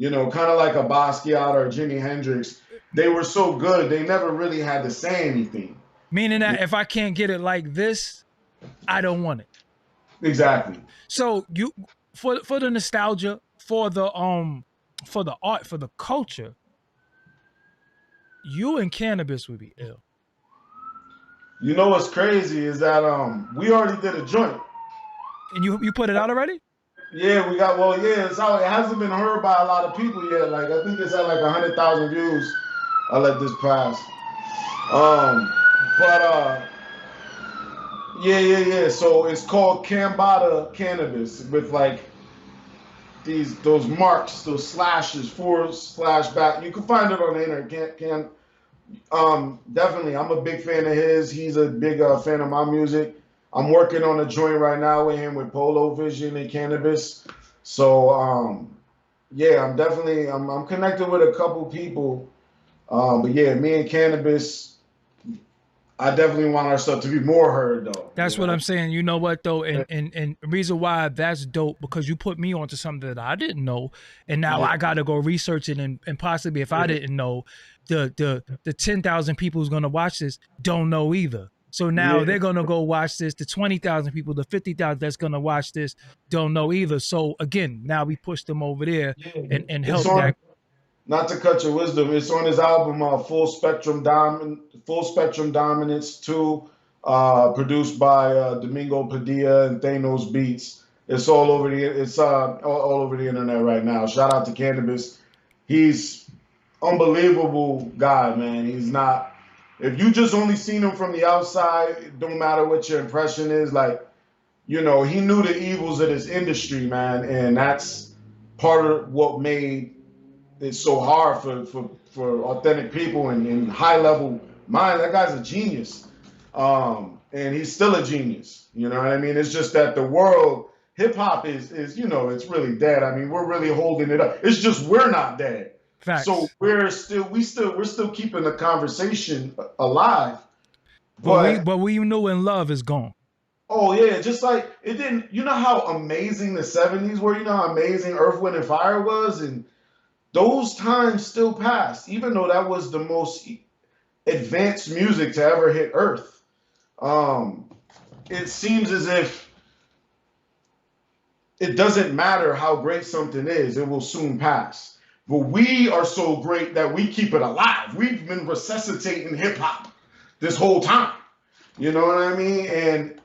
Kind of like a Basquiat or Jimi Hendrix. They were so good, they never really had to say anything. Meaning that if I can't get it like this, I don't want it. Exactly. So you, for the nostalgia, for the art, for the culture, you and cannabis would be ill. You know what's crazy is that we already did a joint. And you put it out already? Yeah, we got it's out. It hasn't been heard by a lot of people yet. Like I think it's at like 100,000 views. I let this pass. But yeah. So it's called Cambata cannabis with like those marks, those slashes, forward slash back. You can find it on the internet. Definitely. I'm a big fan of his. He's a big fan of my music. I'm working on a joint right now with him with Polo Vision and cannabis. So yeah, I'm connected with a couple people But yeah, me and cannabis, I definitely want our stuff to be more heard though. You That's what know. I'm saying. You know what though, and the reason why that's dope because you put me onto something that I didn't know, and now Yeah. I got to go research it, and possibly if I didn't know, the 10,000 people who's gonna watch this don't know either. So now Yeah. they're gonna go watch this. The 20,000 people, the 50,000 that's gonna watch this don't know either. So again, now we push them over there and It's help on. that. Not to cut your wisdom, it's on his album Full Spectrum Dominance 2, produced by Domingo Padilla and Thanos Beats. It's all over the internet right now. Shout out to Cannabis. He's unbelievable guy, man. He's not. If you just only seen him from the outside, it don't matter what your impression is. Like, he knew the evils of this industry, man, and that's part of what made it's so hard for authentic people and high level minds. That guy's a genius, and he's still a genius. You know what I mean? It's just that the world hip hop is it's really dead. I mean, we're really holding it up. It's just we're not dead. So Facts. we're still keeping the conversation alive. But But we know when love is gone. oh yeah, just like it didn't. You know how amazing the '70s were. You know how amazing Earth, Wind, and Fire was, and those times still pass, even though that was the most advanced music to ever hit Earth. Um, it seems as if it doesn't matter how great something is, it will soon pass. But we are so great that we keep it alive. We've been resuscitating hip hop this whole time. You know what I mean? And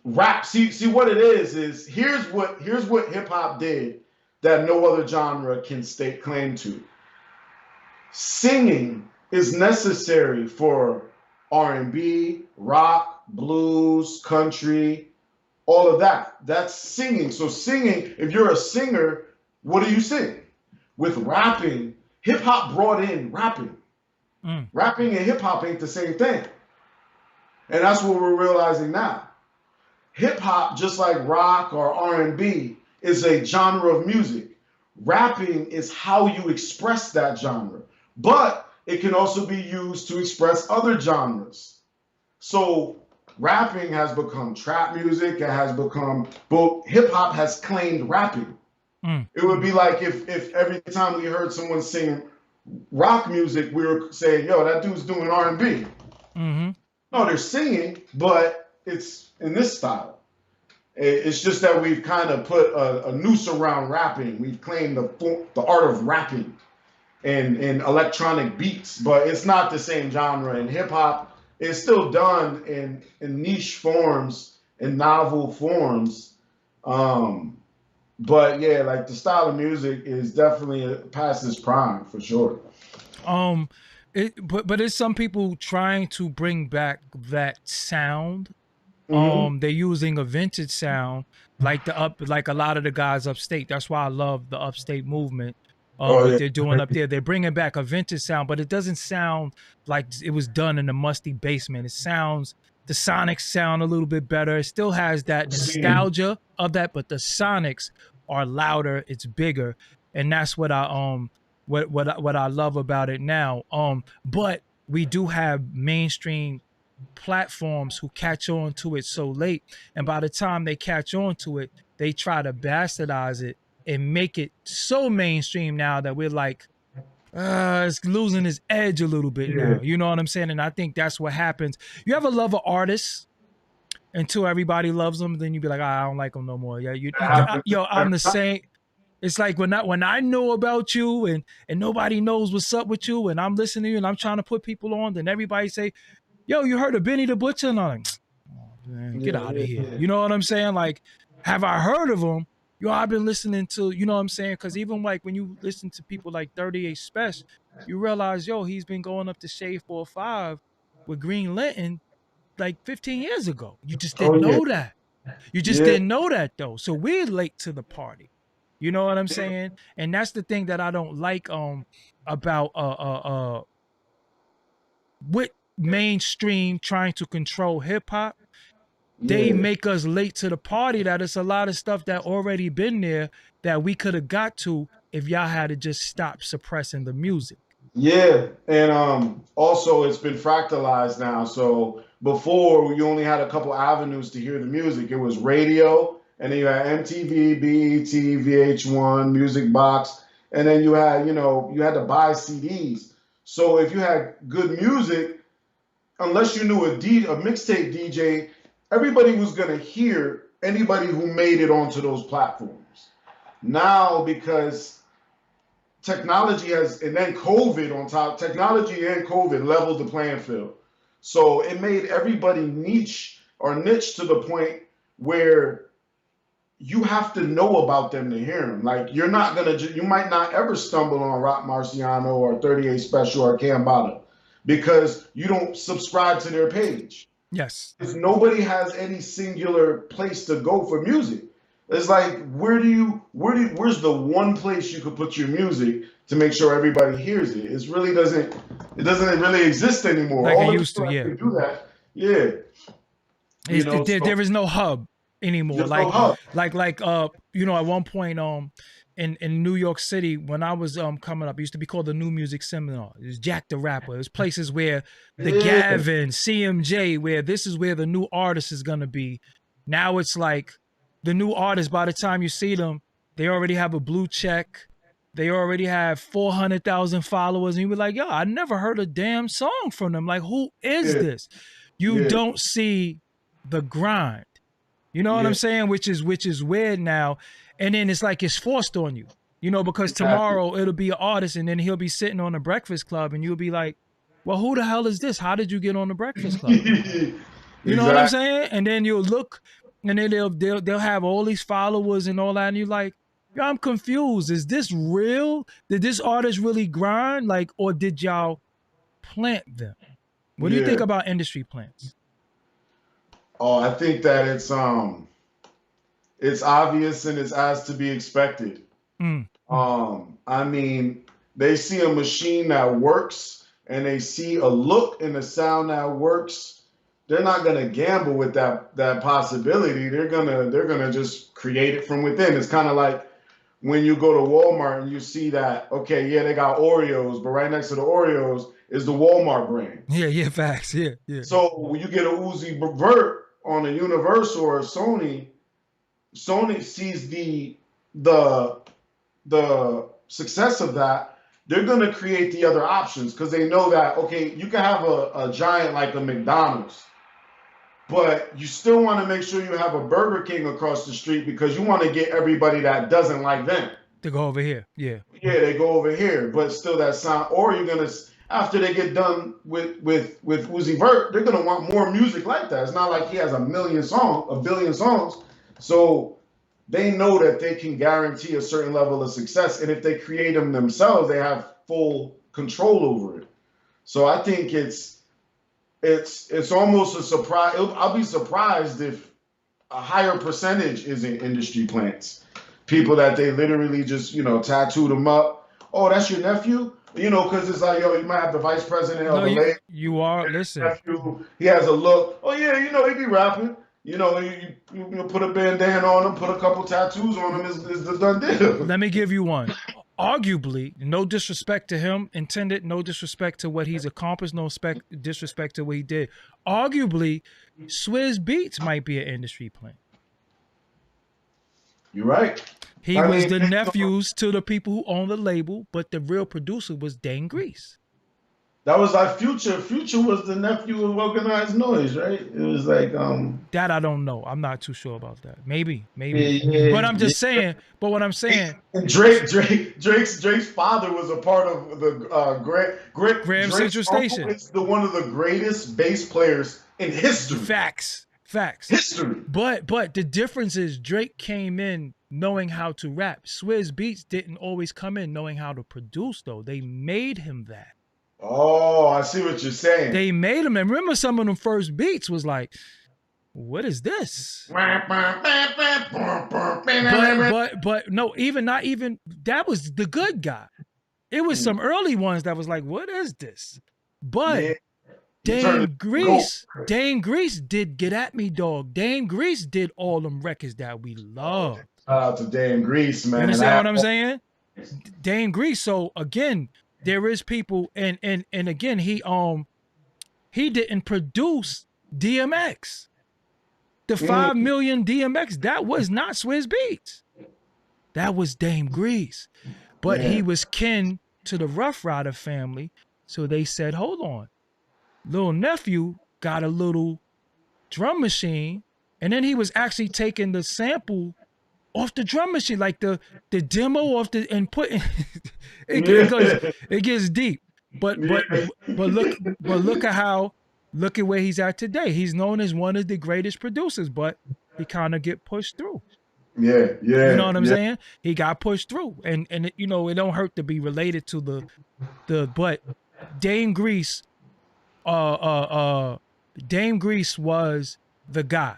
rap, see what it is here's what hip hop did that no other genre can stake claim to. Singing is necessary for R&B, rock, blues, country, all of that. That's singing. So singing, if you're a singer, what do you sing? With rapping, hip hop brought in rapping. Mm. Rapping and hip hop ain't the same thing. And that's what we're realizing now. Hip hop, just like rock or R&B, is a genre of music. Rapping is how you express that genre, but it can also be used to express other genres. So rapping has become trap music. It has become, but hip hop has claimed rapping. Mm. It would be like if every time we heard someone sing rock music, we were saying, "Yo, that dude's doing R&B." Mm-hmm. No, they're singing, but it's in this style. It's just that we've kind of put a noose around rapping. We've claimed the art of rapping and electronic beats, but it's not the same genre. And hip hop is still done in niche forms, in novel forms. But yeah, like the style of music is definitely past its prime for sure. Um, but it's some people trying to bring back that sound. Hmm. They're using a vintage sound like a lot of the guys upstate. That's why I love the upstate movement. Oh What yeah, they're doing up there, they're bringing back a vintage sound, but it doesn't sound like it was done in a musty basement. It sounds the sonics sound a little bit better. It still has that singing. nostalgia of that, but the sonics are louder. It's bigger, and that's what what I love about it now. But we do have mainstream platforms who catch on to it so late, and by the time they catch on to it, they try to bastardize it and make it so mainstream now that we're like, it's losing its edge a little bit Yeah. now. You know what I'm saying? And I think that's what happens. You ever love an artist until everybody loves them, then you be like, I don't like them no more. Yeah, yo, I'm the same. It's like when I know about you and nobody knows what's up with you, and I'm listening to you and I'm trying to put people on, then everybody say, yo, you heard of Benny the Butcher? And I'm like, oh, man, get Yeah, out of yeah, here. yeah. You know what I'm saying? Like, have I heard of him? Yo, I've been listening to, you know what I'm saying? Because even like when you listen to people like 38 Special, you realize, yo, he's been going up to Shade 4-5 with Green Lantern like 15 years ago. You just Oh didn't yeah, know that. You just yeah, didn't know that though. So we're late to the party. You know what I'm saying? And that's the thing that I don't like about with mainstream trying to control hip hop. They yeah. make us late to the party that it's a lot of stuff that already been there that we could have got to if y'all had to just stop suppressing the music. Yeah, and also it's been fractalized now. So before you only had a couple avenues to hear the music. It was radio, and then you had MTV, BET, VH1, Music Box, and then you had, you had to buy CDs. So if you had good music, unless you knew a mixtape DJ, everybody was gonna hear anybody who made it onto those platforms. Now, because technology has, and then COVID on top, technology and COVID leveled the playing field. So it made everybody niche to the point where you have to know about them to hear them. Like you might not ever stumble on Rock Marciano or 38 Special or Cambatta because you don't subscribe to their page. Yes. Because nobody has any singular place to go for music. It's like, where's the one place you could put your music to make sure everybody hears it? It doesn't really exist anymore. Like All it the used to, people that yeah. can do that, yeah. There is no hub anymore. There's no hub. At one point, in New York City, when I was coming up, it used to be called the New Music Seminar. It was Jack the Rapper. It was places where the Gavin, CMJ, where this is where the new artist is gonna be. Now it's like the new artist, by the time you see them, they already have a blue check. They already have 400,000 followers. And you be like, yo, I never heard a damn song from them. Like, who is this? You don't see the grind. You know what I'm saying? Which is weird now. And then it's like it's forced on you. Because tomorrow it'll be an artist and then he'll be sitting on the Breakfast Club and you'll be like, well, who the hell is this? How did you get on the Breakfast Club? You know what I'm saying? And then you'll look and then they'll have all these followers and all that. And you're like, yo, I'm confused. Is this real? Did this artist really grind? Like, or did y'all plant them? What do you think about industry plants? Oh, I think that it's obvious and it's as to be expected. I mean, they see a machine that works and they see a look and a sound that works. They're not gonna gamble with that possibility. They're gonna just create it from within. It's kind of like when you go to Walmart and you see that, okay, yeah, they got Oreos, but right next to the Oreos is the Walmart brand. Yeah, facts. Yeah. So when you get a Uzi Vert on a Universal or a Sony sees the success of that. They're gonna create the other options because they know that, okay, you can have a giant like a McDonald's, but you still want to make sure you have a Burger King across the street because you want to get everybody that doesn't like them to go over here. Yeah, they go over here, but still that sound. Or you're gonna, after they get done with Uzi Vert, they're gonna want more music like that. It's not like he has a billion songs, so they know that they can guarantee a certain level of success, and if they create them themselves, they have full control over it. So I think it's almost a surprise. I'll be surprised if a higher percentage is in industry plants. People that they literally just, tattooed them up. Oh, that's your nephew? Because it's like, yo, you might have the vice president of the label. You are, listen. Nephew, he has a look. Oh, yeah, he be rapping. You put a bandana on him, put a couple tattoos on him, is the done deal. Let me give you one. Arguably, no disrespect to him intended, no disrespect to what he's accomplished, no disrespect to what he did. Arguably, Swizz Beatz might be an industry plant. You're right. He was the nephews to the people who own the label, but the real producer was Dane Grease. That was like Future. Future was the nephew of Organized Noise, right? It was like that I don't know. I'm not too sure about that. Maybe. But I'm just saying. But what I'm saying. Drake's father was a part of the Graham Central Station. It's one of the greatest bass players in history. Facts. History. But the difference is Drake came in knowing how to rap. Swizz Beatz didn't always come in knowing how to produce, though. They made him that. Oh, I see what you're saying. They made him, and remember some of them first beats was like, what is this? But no, not even that was the good guy. It was some early ones that was like, what is this? But Dane Grease did Get At Me Dog. Dane Grease did all them records that we love. Shout out to Dane Grease, man. You understand what I'm saying? Dane Grease. So again, there is people, and again, he didn't produce DMX. The 5 Mm, million DMX, that was not Swizz Beatz. That was Dame Grease. But yeah. he was kin to the Rough Rider family. So they said, hold on. Little nephew got a little drum machine. And then he was actually taking the sample off the drum machine, like the demo off the and putting it goes, Yeah. it gets deep. But but Yeah. but look but look at how look at where he's at today. He's known as one of the greatest producers, but he kind of get pushed through. Yeah. You know Yeah. what I'm Yeah. saying? He got pushed through, and it, it don't hurt to be related to the but Dame Grease, uh, uh, uh, Dame Grease was the guy.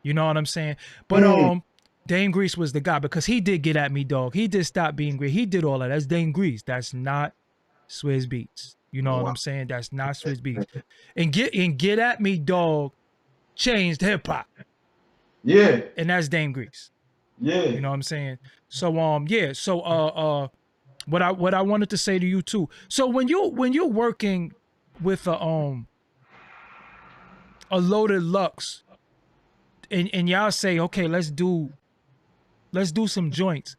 You know what I'm saying? But Mm. Dame Grease was the guy because he did get at me, dog. He did stop being great. He did all that. That's Dame Grease. That's not Swizz Beatz. You know what Wow. I'm saying? That's not Swizz Beatz. And get at me, dog. Changed hip hop, Yeah. and that's Dame Grease. Yeah. You know what I'm saying? So yeah. So what I wanted to say to you too. So when you're working with a Loaded Lux, and y'all say, okay, let's do some joints.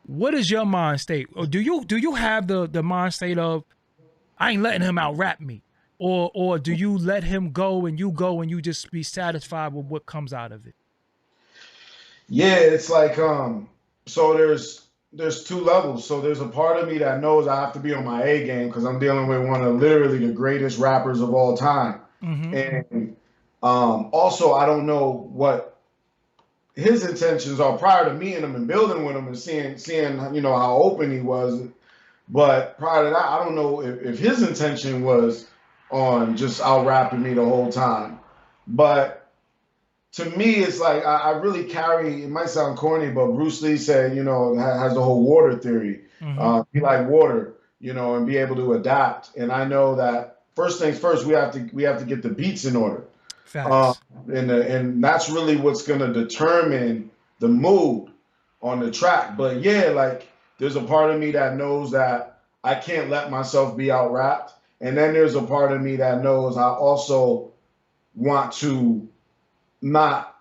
What is your mind state? Or do you have the mind state of I ain't letting him out rap me? Or do you let him go and you just be satisfied with what comes out of it? Yeah, it's like so there's two levels. So there's a part of me that knows I have to be on my A game because I'm dealing with one of literally the greatest rappers of all time. Mm-hmm. And also I don't know what his intentions are prior to meeting him and building with him and seeing how open he was. But prior to that, I don't know if his intention was on just out rapping me the whole time. But to me, it's like I really carry. It might sound corny, but Bruce Lee said, has the whole water theory. Mm-hmm. Be like water, and be able to adapt. And I know that first things first, we have to get the beats in order. Uh, Facts. and that's really what's gonna determine the mood on the track. But yeah, like there's a part of me that knows that I can't let myself be out rapped, and then there's a part of me that knows I also want to not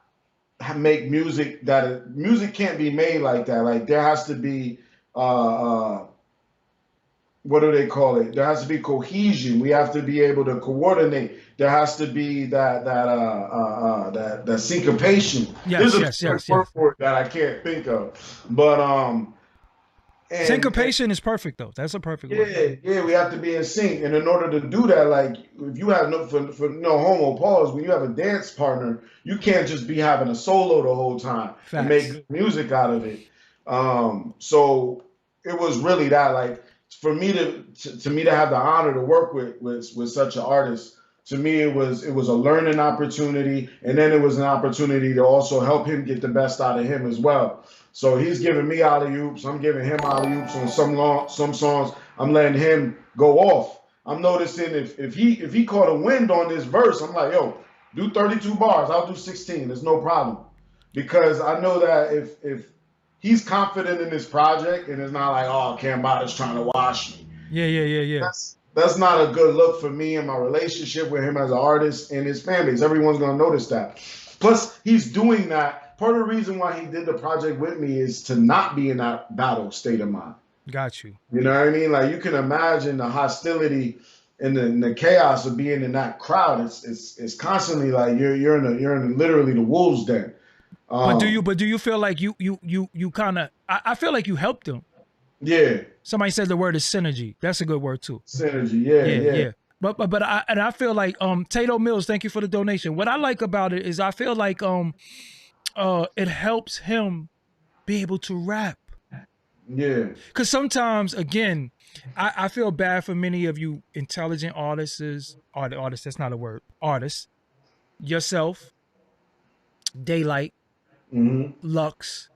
make music music can't be made like that. Like there has to be what do they call it? There has to be cohesion. We have to be able to coordinate. There has to be that syncopation. There's Yes, a yes, different yes, word yes. for it that I can't think of. But and Syncopation is perfect though. That's a perfect word. yeah, we have to be in sync. And in order to do that, like if you have for no homo pause, when you have a dance partner, you can't just be having a solo the whole time and make Facts. good music out of it. So it was really that like for me to have the honor to work with such an artist. To me, it was a learning opportunity, and then it was an opportunity to also help him get the best out of him as well. So he's giving me alley oops. I'm giving him alley oops on some songs. I'm letting him go off. I'm noticing if he caught a wind on this verse, I'm like, yo, do 32 bars. I'll do 16. There's no problem, because I know that if he's confident in this project and it's not like, oh, Cambatta's trying to wash me. Yeah, yeah, yeah, yeah. That's not a good look for me and my relationship with him as an artist and his fan base. Everyone's gonna notice that. Plus, he's doing that. Part of the reason why he did the project with me is to not be in that battle state of mind. Got you. You know what I mean? Like you can imagine the hostility and the chaos of being in that crowd. It's constantly like you're in literally the wolves den. But do Um, you feel like you kind of I feel like you helped him. yeah, Somebody said the word is synergy. That's a good word too. synergy. Yeah, Yeah, yeah. yeah. But I feel like Tato Mills, thank you for the donation. What I like about it is I feel like it helps him be able to rap. Yeah. Cause sometimes again, I feel bad for many of you intelligent artists, that's not a word. Artists, yourself, Daylight, Hmm. Lux,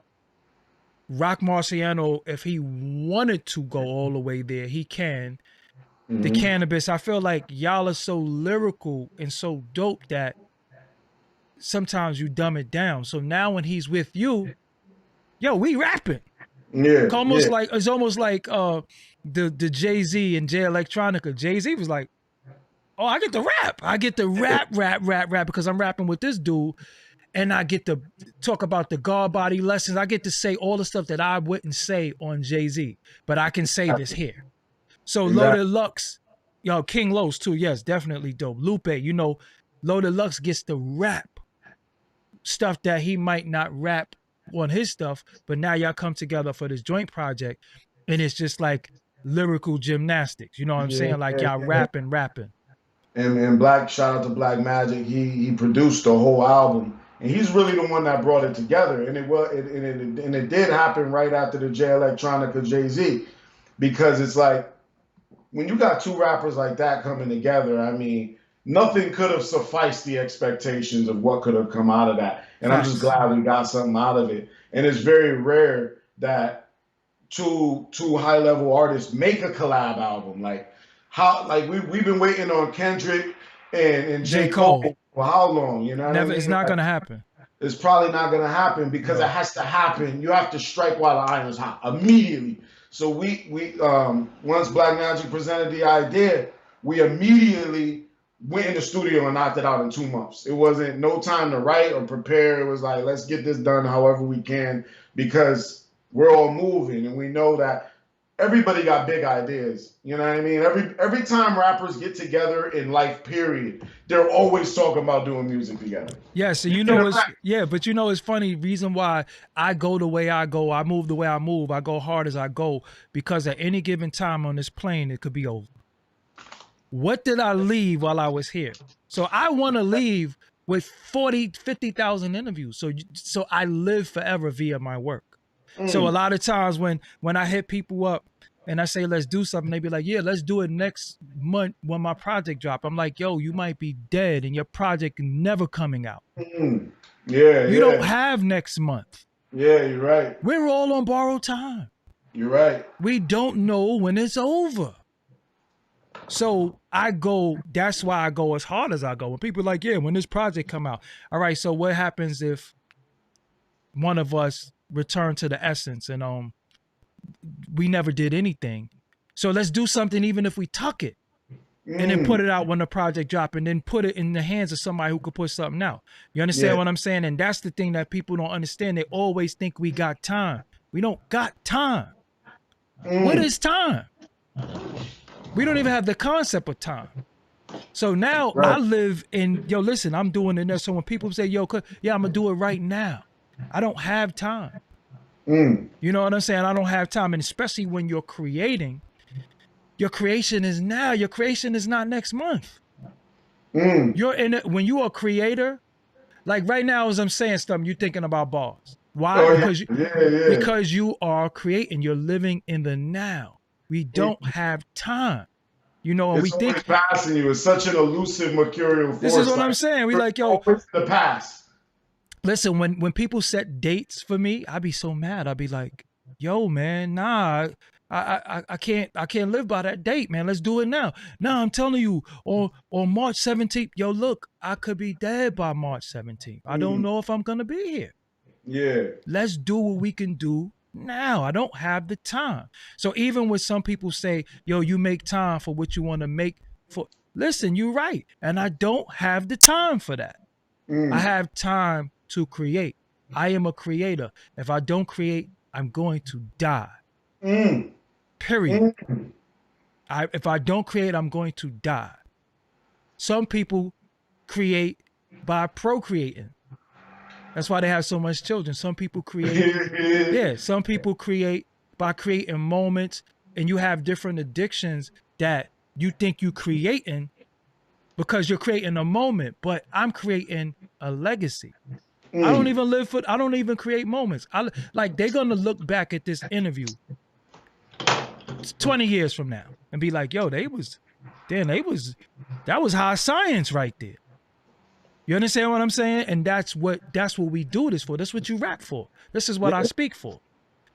Rock Marciano, if he wanted to go all the way there, he can. The Hmm. Cannabis, I feel like y'all are so lyrical and so dope that sometimes you dumb it down. So now when he's with you, yo, we rapping. Yeah, Almost yeah, like it's almost like the Jay-Z and Jay Electronica. Jay-Z was like, oh, I get to rap. I get to rap because I'm rapping with this dude, and I get to talk about the God body lessons. I get to say all the stuff that I wouldn't say on Jay-Z, but I can say this here. So exactly. Loaded Lux, yo, King Los too. Yes, definitely dope. Lupe, you know, Loaded Lux gets to rap stuff that he might not rap on his stuff, but now y'all come together for this joint project, and it's just like lyrical gymnastics. You know what I'm Yeah, saying? Like yeah, y'all yeah. rapping. And Black, shout out to Black Magic. He produced the whole album, and he's really the one that brought it together. And it did happen right after the J Electronica Jay Z, because it's like when you got two rappers like that coming together, I mean, nothing could have sufficed the expectations of what could have come out of that. And I'm just Facts. glad we got something out of it. And it's very rare that two high level artists make a collab album. Like how like we've been waiting on Kendrick and J. J. Cole Cole. for how long? You know what I Never, it's mean? not Like gonna happen. it's probably not gonna happen because it No. has to happen. You have to strike while the iron's hot immediately. So we once Black Magic presented the idea, we immediately went in the studio and knocked it out in 2 months. It wasn't no time to write or prepare. It was like let's get this done however we can because we're all moving and we know that everybody got big ideas. You know what I mean? Every time rappers get together in life, period, they're always talking about doing music together. Yes, and You you get know a it's yeah, but you know it's funny. Reason why I go the way I go, I move the way I move, I go hard as I go, because at any given time on this plane, it could be over. What did I leave while I was here? So I want to leave with 40, 50,000 interviews. So I live forever via my work. So a Mm, lot of times when I hit people up and I say let's do something, they be like, yeah, let's do it next month when my project drop. I'm like, yo, you might be dead and your project never coming out. mm. Yeah, You don't yeah, have next month. yeah. You're right. We're all on borrowed time. You're right. We don't know when it's over. So I go, that's why I go as hard as I go. When people are like, yeah, when this project come out. All right, so what happens if one of us return to the essence and we never did anything? So let's do something even if we tuck it and then put Mm, it out when the project drop and then put it in the hands of somebody who could put something out. You understand yeah. what I'm saying? And that's the thing that people don't understand. They always think we got time. We don't got time. What Mm, is time? We don't even have the concept of time. So now I right. live in, yo, listen, I'm doing it there. So when people say, yo, yeah, I'm going to do it right now. I don't have time. Mm, You know what I'm saying? I don't have time. And especially when you're creating, your creation is now. Your creation is not next month. mm. You're in it. When you're a creator, like right now, as I'm saying stuff, you're thinking about bars. Why? Oh yeah, yeah, yeah. Because you are creating. You're living in the now. We don't Mm. have time. You know, and we It's always think passing you. It's such an elusive mercurial this is force. what I'm Like saying. We you're like, yo, always in the past. listen, when people set dates for me, I'd be so mad. I'd be like, yo, man, nah, I can't live by that date, man. Let's do it now. Nah, I'm telling you, on March 17th, yo, look, I could be dead by March 17th. I don't Mm, know if I'm gonna be here. yeah. Let's do what we can do now. I don't have the time. So even when some people say, yo, you make time for what you want to make for, listen, you're right. And I don't have the time for that. I Mm, have time to create. I am a creator. If I don't create, I'm going to die. mm, Period. mm. If I don't create, I'm going to die. Some people create by procreating. That's why they have so much children. Some people create, yeah, some people create by creating moments, and you have different addictions that you think you creating because you're creating a moment, but I'm creating a legacy. Mm. I don't even create moments. Like they're gonna look back at this interview 20 years from now and be like, yo, that was high science right there. You understand what I'm saying? And that's what we do this for. That's what you rap for. This is what I Yeah. speak for.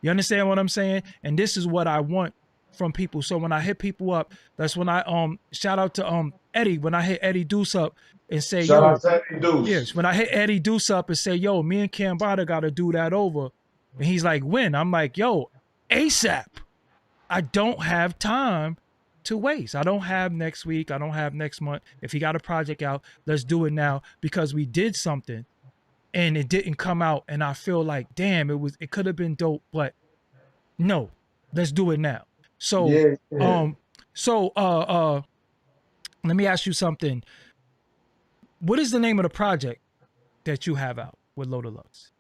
You understand what I'm saying? And this is what I want from people. So when I hit people up, that's when I shout out to Eddie. When I hit Eddie Deuce up and say, Shout yo, out to Eddie Deuce. yes, when I hit Eddie Deuce up and say, yo, me and Cambata gotta do that over. And he's like, when? I'm like, yo, ASAP. I don't have time to waste. I don't have next week. I don't have next month. If he got a project out, let's do it now because we did something and it didn't come out. And I feel like, damn, it could have been dope, but no, let's do it now. So, Yeah, yeah. um, so let me ask you something. What is the name of the project that you have out with Loaded Lux?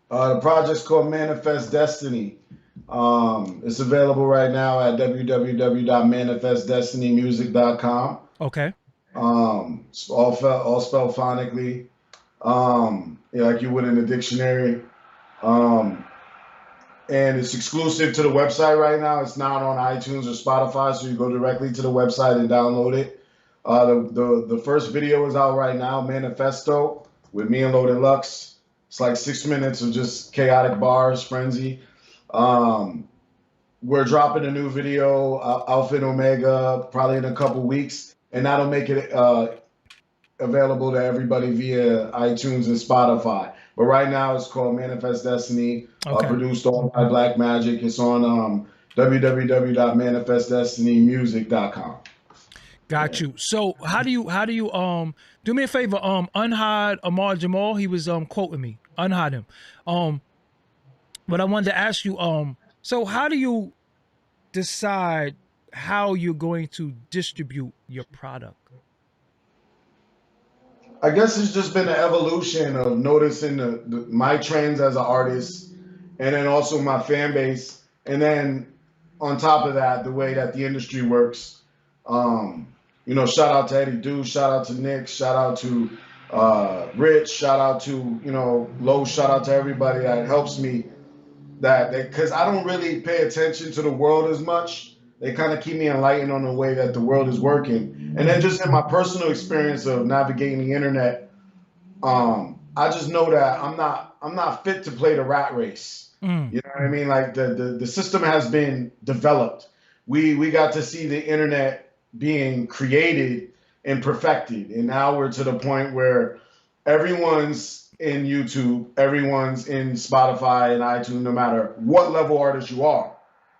The project's called Manifest Destiny. It's available right now at www.manifestdestinymusic.com. Okay. It's all spelled phonically, yeah, like you would in a dictionary. Um, and it's exclusive to the website right now. It's not on iTunes or Spotify, so you go directly to the website and download it. The first video is out right now, Manifesto, with me and Loaded Lux. It's like 6 minutes of just chaotic bars, frenzy. Um, we're dropping a new video, Alpha and Omega, probably in a couple weeks, and that'll make it available to everybody via iTunes and Spotify. But right now it's called Manifest Destiny, Okay. produced all by Black Magic. It's on www.manifestdestinymusic.com. Got you. So how do you do me a favor, unhide Amar Jamal. He was quoting me. Unhide him. But I wanted to ask you, so how do you decide how you're going to distribute your product? I guess it's just been an evolution of noticing my trends as an artist, and then also my fan base, and then on top of that, the way that the industry works. Shout out to Eddie Deuce, shout out to Nick, shout out to Rich, shout out to Low, shout out to everybody that helps me. Because I don't really pay attention to the world as much. They kind of keep me enlightened on the way that the world is working. And then just in my personal experience of navigating the internet, I just know that I'm not fit to play the rat race. Mm. You know what I mean? Like the system has been developed. We got to see the internet being created and perfected, and now we're to the point where everyone's in YouTube, everyone's in Spotify and iTunes, no matter what level artist you are.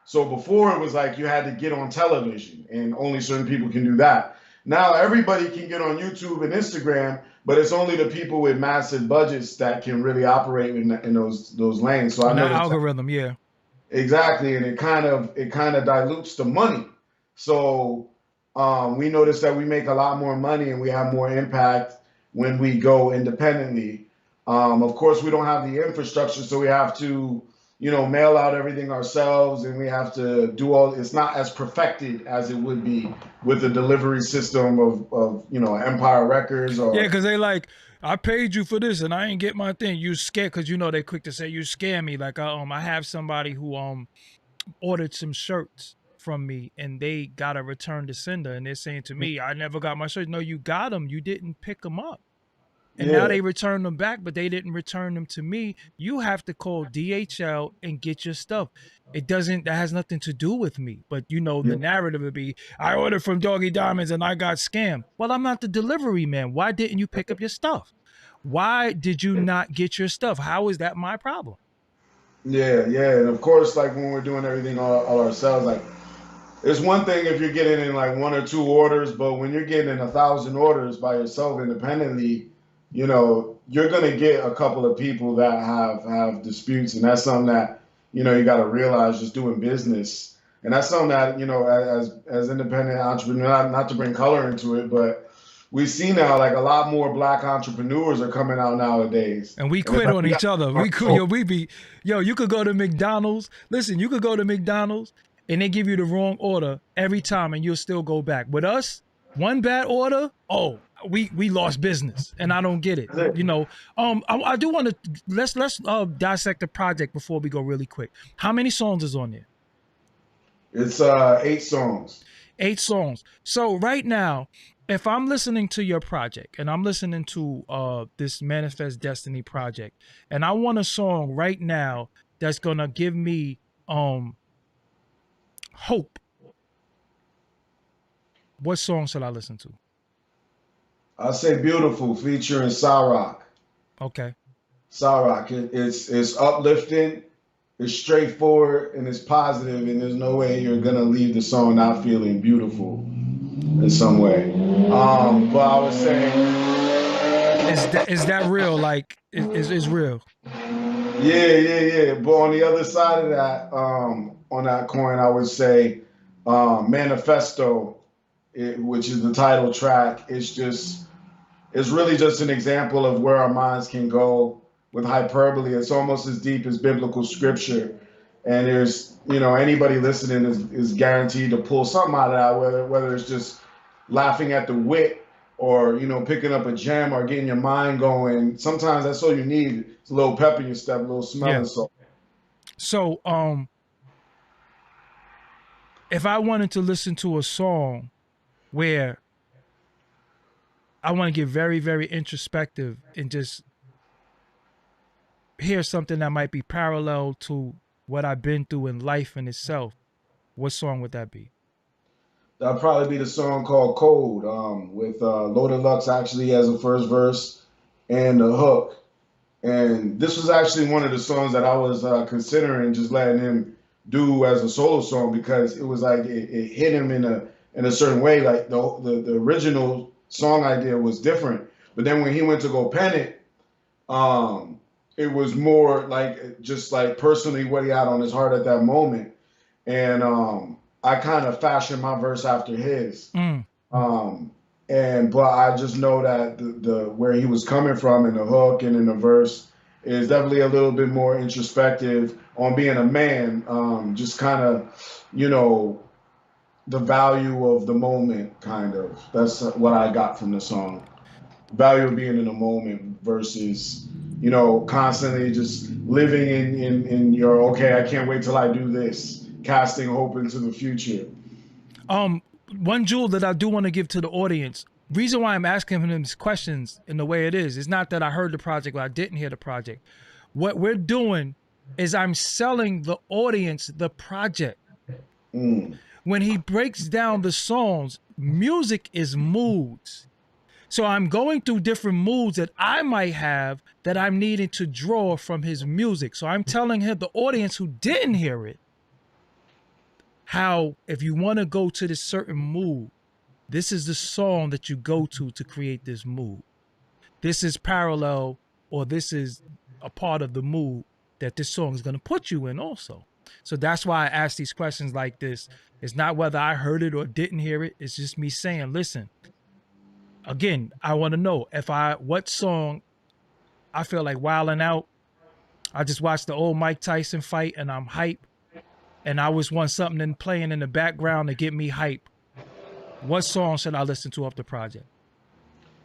So before it was like you had to get on television and only certain people can do that. Now everybody can get on YouTube and Instagram, but it's only the people with massive budgets that can really operate in those lanes. So I know that algorithm, yeah. Exactly, and it kind of dilutes the money. So we notice that we make a lot more money and we have more impact when we go independently. Of course, we don't have the infrastructure, so we have to, mail out everything ourselves, and we have to do all. It's not as perfected as it would be with the delivery system of Empire Records or because they like, I paid you for this and I ain't get my thing. You scared because they quick to say you scare me. Like I have somebody who ordered some shirts from me and they got a return to sender and they're saying to me, I never got my shirts. No, you got them. You didn't pick them up. And now they return them back, but they didn't return them to me. You have to call DHL and get your stuff. That has nothing to do with me. But the narrative would be, I ordered from Doggie Diamonds and I got scammed. Well, I'm not the delivery man. Why didn't you pick up your stuff? Why did you not get your stuff? How is that my problem? Yeah. And of course, like when we're doing everything all ourselves, like it's one thing if you're getting in like 1 or 2 orders, but when you're getting in 1,000 orders by yourself independently, you're going to get a couple of people that have disputes. And that's something that, you got to realize just doing business. And that's something that, as independent entrepreneur, not to bring color into it, but we see now like a lot more Black entrepreneurs are coming out nowadays. And we quit on each other. We quit. You could go to McDonald's. Listen, you could go to McDonald's and they give you the wrong order every time and you'll still go back. With us, one bad order, we lost business, and I don't get it. I do want to let's dissect the project before we go really quick. How many songs is on there? It's 8 songs. 8 songs. So right now, if I'm listening to your project and I'm listening to this Manifest Destiny project, and I want a song right now that's gonna give me hope, what song should I listen to? I'll say Beautiful featuring Cyrock. Okay. Cyrock. It's uplifting. it's straightforward and it's positive, and there's no way you're gonna leave the song not feeling beautiful in some way. But I would say, Is that real? Like, is real? yeah. But on the other side of that, on that coin, I would say, Manifesto, which is the title track. It's really just an example of where our minds can go with hyperbole. It's almost as deep as biblical scripture. And there's, anybody listening is guaranteed to pull something out of that, whether it's just laughing at the wit or, picking up a gem or getting your mind going. Sometimes that's all you need. It's a little pep in your step, a little Yeah. smelling salt. So, if I wanted to listen to a song where I want to get very, very introspective and just hear something that might be parallel to what I've been through in life in itself, what song would that be? That'll probably be the song called Code, with Loaded Lux actually as a first verse and the hook. And this was actually one of the songs that I was considering just letting him do as a solo song, because it was like it hit him in a certain way. Like the original song idea was different, but then when he went to go pen it, um, it was more like just like personally what he had on his heart at that moment. And I kind of fashioned my verse after his. Mm. Um, but I just know that the where he was coming from in the hook and in the verse is definitely a little bit more introspective on being a man. Just kind of, the value of the moment, kind of. That's what I got from the song. Value of being in the moment versus, constantly just living in your, okay, I can't wait till I do this, casting hope into the future. One jewel that I do want to give to the audience. Reason why I'm asking him these questions in the way it is not that I heard the project or I didn't hear the project. What we're doing is I'm selling the audience the project. Mm. When he breaks down the songs, music is moods. So I'm going through different moods that I might have that I'm needing to draw from his music. So I'm telling him, the audience who didn't hear it, how if you want to go to this certain mood, this is the song that you go to create this mood. This is parallel, or this is a part of the mood that this song is going to put you in also. So that's why I ask these questions like this. It's not whether I heard it or didn't hear it. It's just me saying, listen, again, I want to know what song I feel like wilding out. I just watched the old Mike Tyson fight and I'm hype. And I always want something playing in the background to get me hype. What song should I listen to off the project?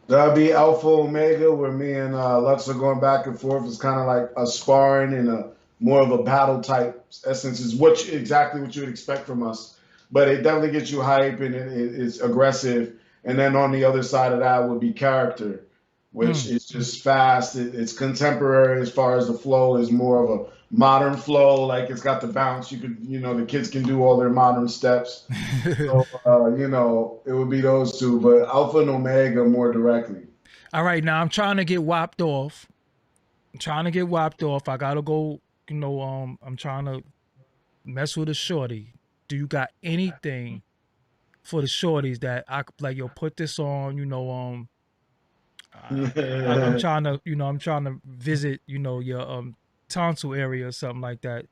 That'll be Alpha Omega, where me and Lux are going back and forth. It's kind of like a sparring and a more of a battle type essence. Is exactly what you would expect from us, but it definitely gets you hype and it's aggressive. And then on the other side of that would be Character, which is just fast. It's contemporary as far as the flow is more of a modern flow. Like it's got the bounce. You could, the kids can do all their modern steps. So, it would be those two, but Alpha and Omega more directly. All right, now I'm trying to get whopped off. I gotta go. I'm trying to mess with a shorty. Do you got anything for the shorties that I could like? Yo, put this on. I'm trying to, I'm trying to visit, your tonsil area or something like that.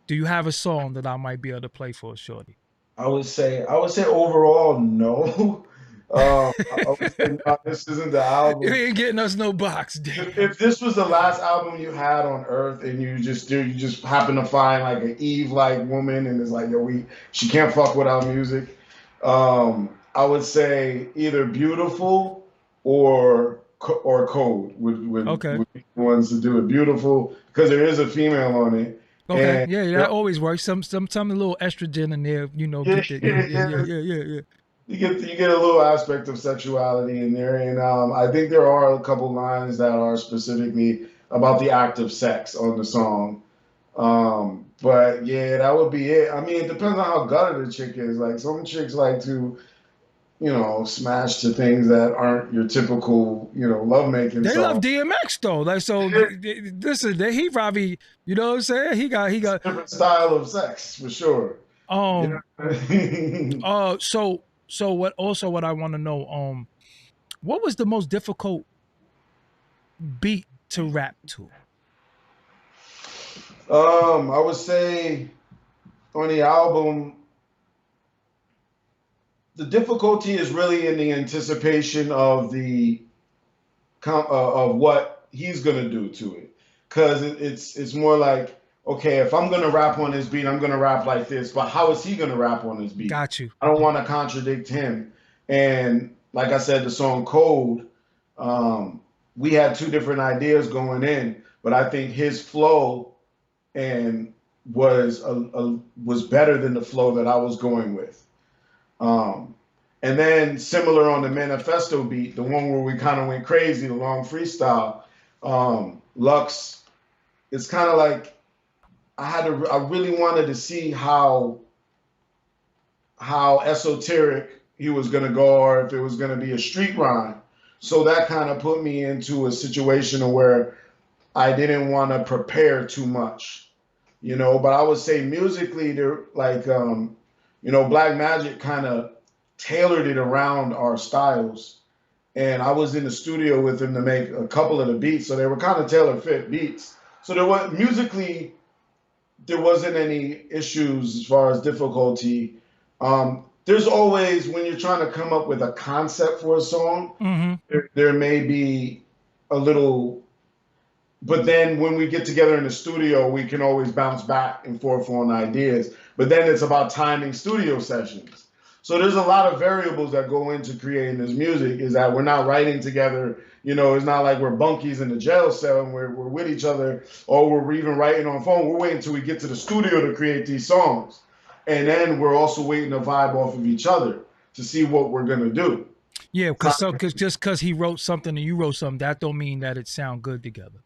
Do you have a song that I might be able to play for a shorty? I would say overall no. I would say no, this isn't the You album. ain't getting us no box, If this was the last album you had on Earth and you just happen to find like an Eve like woman and it's like, yo, she can't fuck without music. I would say either Beautiful or Code Okay. would be the ones to do it. Beautiful because there is a female on it. Okay. And Yeah, yeah, that always works. Some a little estrogen in there, yeah, get that. Yeah, yeah, yeah, yeah, yeah. yeah, yeah, yeah. You get a little aspect of sexuality in there, and I think there are a couple lines that are specifically about the act of sex on the song. But yeah, that would be it. I mean, it depends on how gutted the chick is. Like some chicks like to smash to things that aren't your typical, lovemaking They love song. DMX though. Like so, listen, he probably, you know what I'm saying? He It's got a different style of sex for sure. um Yeah. so what I want to know, what was the most difficult beat to rap to? I would say on the album, the difficulty is really in the anticipation of of what he's gonna do to it, because it's more like, okay, if I'm gonna rap on this beat, I'm gonna rap like this, but how is he gonna rap on this beat? Got you. I don't want to contradict him, and like I said, the song Cold, um, we had two different ideas going in, but I think his flow and was better than the flow that I was going with. Um, and then similar on the Manifesto beat, the one where we kind of went crazy, the long freestyle, Lux, it's kind of like I really wanted to see how esoteric he was gonna go, or if it was gonna be a street rhyme. So that kind of put me into a situation where I didn't want to prepare too much, But I would say musically, they're like, Black Magic kind of tailored it around our styles. And I was in the studio with him to make a couple of the beats, so they were kind of tailor fit beats. So there wasn't any issues as far as difficulty. There's always, when you're trying to come up with a concept for a song, Mm-hmm. there may be a little, but then when we get together in the studio, we can always bounce back and forth on ideas. But then it's about timing studio sessions. So there's a lot of variables that go into creating this music, is that we're not writing together. It's not like we're bunkies in the jail cell and we're with each other, or we're even writing on phone. We're waiting until we get to the studio to create these songs. And then we're also waiting to vibe off of each other to see what we're going to do. Yeah, cause just cause he wrote something and you wrote something, that don't mean that it sound good together.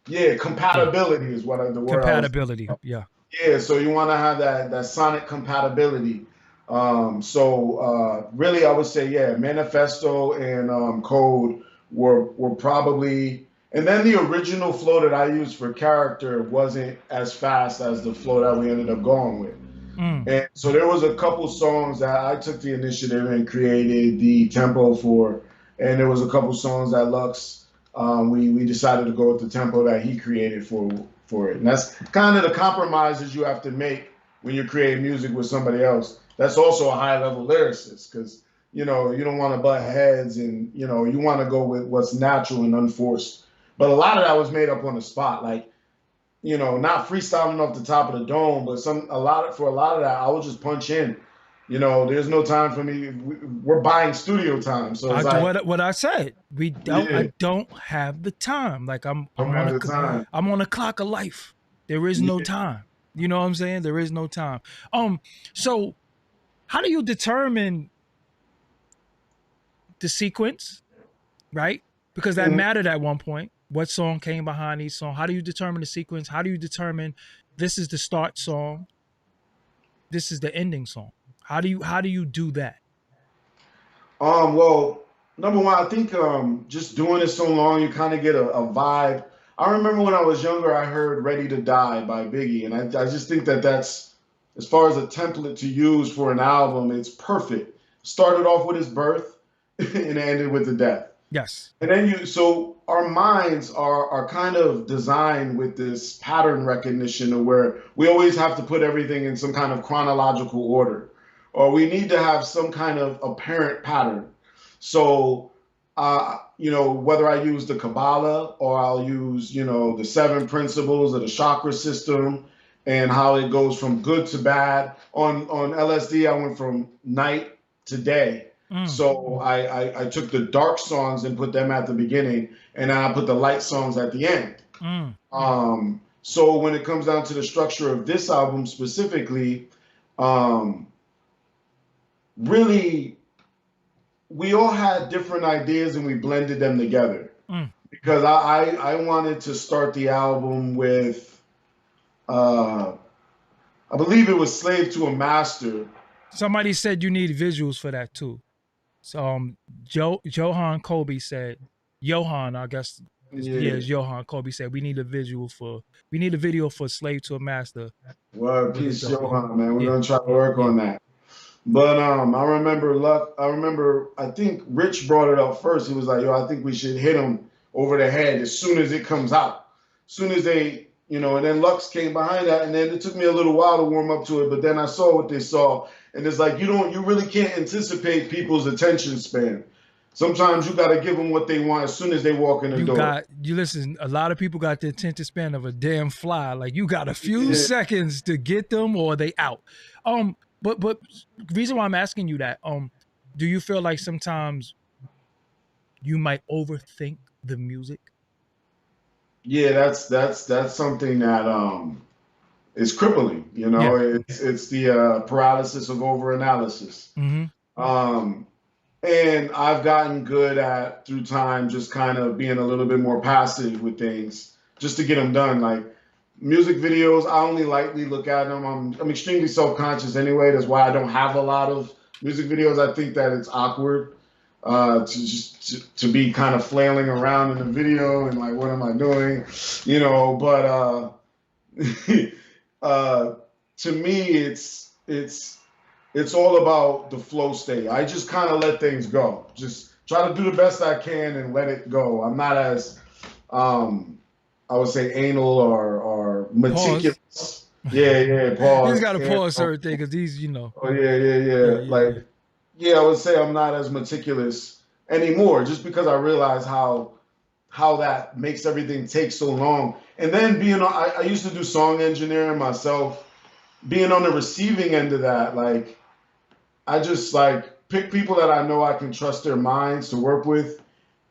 Yeah, Yeah. compatibility is the word I was. Compatibility. Yeah. Yeah, so you want to have that sonic compatibility. Really, I would say, yeah, Manifesto and Code were probably, and then the original flow that I used for character wasn't as fast as the flow that we ended up going with. Mm. And so there was a couple songs that I took the initiative and created the tempo for, and there was a couple songs that Lux, we decided to go with the tempo that he created for it. And that's kind of the compromises you have to make when you're creating music with somebody else. That's also a high level lyricist, because you don't want to butt heads, and you want to go with what's natural and unforced. But a lot of that was made up on the spot, like not freestyling off the top of the dome, but for a lot of that, I would just punch in. There's no time for me. We're buying studio time, so it's like, What I said. yeah, I don't have the time. Like don't have the time. I'm on a clock of life. There is no Yeah. time. You know what I'm saying? There is no time. So how do you determine the sequence, right? Because that Mhm. mattered at one point. What song came behind each song? How do you determine the sequence? How do you determine this is the start song, this is the ending song? How do you do that? Well, number one, I think just doing it so long, you kind of get a vibe. I remember when I was younger, I heard "Ready to Die" by Biggie, and I just think that that's, as far as a template to use for an album, it's perfect. Started off with his birth and ended with the death. Yes. And then so our minds are kind of designed with this pattern recognition, of where we always have to put everything in some kind of chronological order, or we need to have some kind of apparent pattern. So, whether I use the Kabbalah, or I'll use, the seven principles of the chakra system, and how it goes from good to bad. On LSD, I went from night to day. Mm. So I took the dark songs and put them at the beginning, and then I put the light songs at the end. Mm. So when it comes down to the structure of this album specifically, um, really, we all had different ideas and we blended them together, Mm. because I wanted to start the album with, I believe it was "Slave to a Master." Somebody said you need visuals for that too. So Johan Kobe said, Johan, I guess Yeah. it's Johan Kobe said we need a video for Slave to a Master Well, with a peace, dope. Johan, man. We're Yeah, gonna try to work yeah. on that. But I remember Luck. I remember. I think Rich brought it up first. He was like, "Yo, I think we should hit him over the head as soon as it comes out. As soon as they, you know." And then Lux came behind that, and then it took me a little while to warm up to it. But then I saw what they saw, and it's like you really can't anticipate people's attention span. Sometimes you got to give them what they want as soon as they walk in the door. You listen, a lot of people got the attention span of a damn fly. Like you got a few Yeah, seconds to get them or they out. But reason why I'm asking you that, do you feel like sometimes you might overthink the music? yeah, that's something that is crippling. You Yeah. know, it's the paralysis of overanalysis. Mm-hmm. Um, and I've gotten good at through time just kind of being a little bit more passive with things just to get them done. Like music videos, I only lightly look at them. I'm extremely self conscious anyway. That's why I don't have a lot of music videos. I think that it's awkward to be kind of flailing around in the video and like what am I doing, you know? But uh, to me, it's all about the flow state. I just kind of let things go. Just try to do the best I can and let it go. I'm not as, I would say, anal or Pause. meticulous. Yeah, yeah, He's pause. got to Yeah, pause oh, certain things because these, oh, yeah, yeah, yeah, yeah. yeah, Like, yeah. yeah, I would say I'm not as meticulous anymore just because I realize how that makes everything take so long. And then I used to do song engineering myself. Being on the receiving end of that, like, I just like pick people that I know I can trust their minds to work with,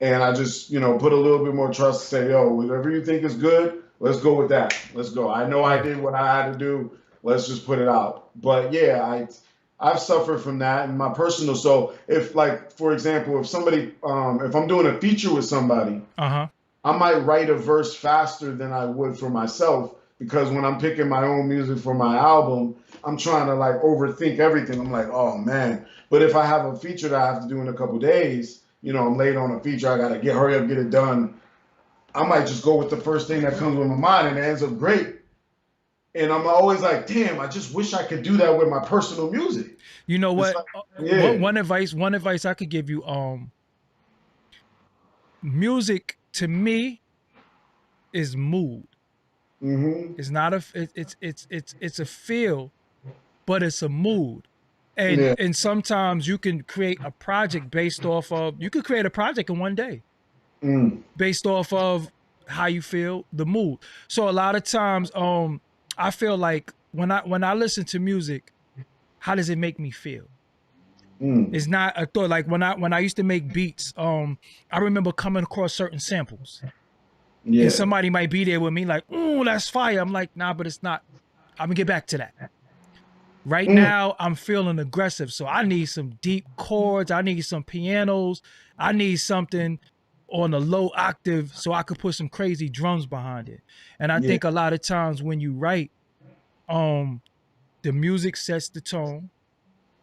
and I just put a little bit more trust. Say, yo, whatever you think is good, let's go with that. Let's go. I know I Yeah. did what I had to do. Let's just put it out. But yeah, I've suffered from that in my personal. So if like for example, if I'm doing a feature with somebody, Uh-huh. I might write a verse faster than I would for myself because when I'm picking my own music for my album, I'm trying to like overthink everything. I'm like, oh man. But if I have a feature that I have to do in a couple days, I'm late on a feature, I gotta hurry up, get it done. I might just go with the first thing that comes with my mind and it ends up great. And I'm always like, damn, I just wish I could do that with my personal music. You know It's what? like, yeah. One advice I could give you, music to me is mood. Mm-hmm. It's not a it's a feel, but it's a mood. Yeah. And sometimes you can create a project based off of you could create a project in one day Mm. based off of how you feel, the mood. So a lot of times I feel like when I listen to music, how does it make me feel? Mm. It's not a thought. Like when I used to make beats, I remember coming across certain samples and Yeah. somebody might be there with me like, "Oh, that's fire." I'm like, "Nah, but it's not. I'm gonna get back to that." Right Mm. now, I'm feeling aggressive, so I need some deep chords. I need some pianos. I need something on a low octave so I could put some crazy drums behind it. And I Yeah. think a lot of times when you write, um, the music sets the tone,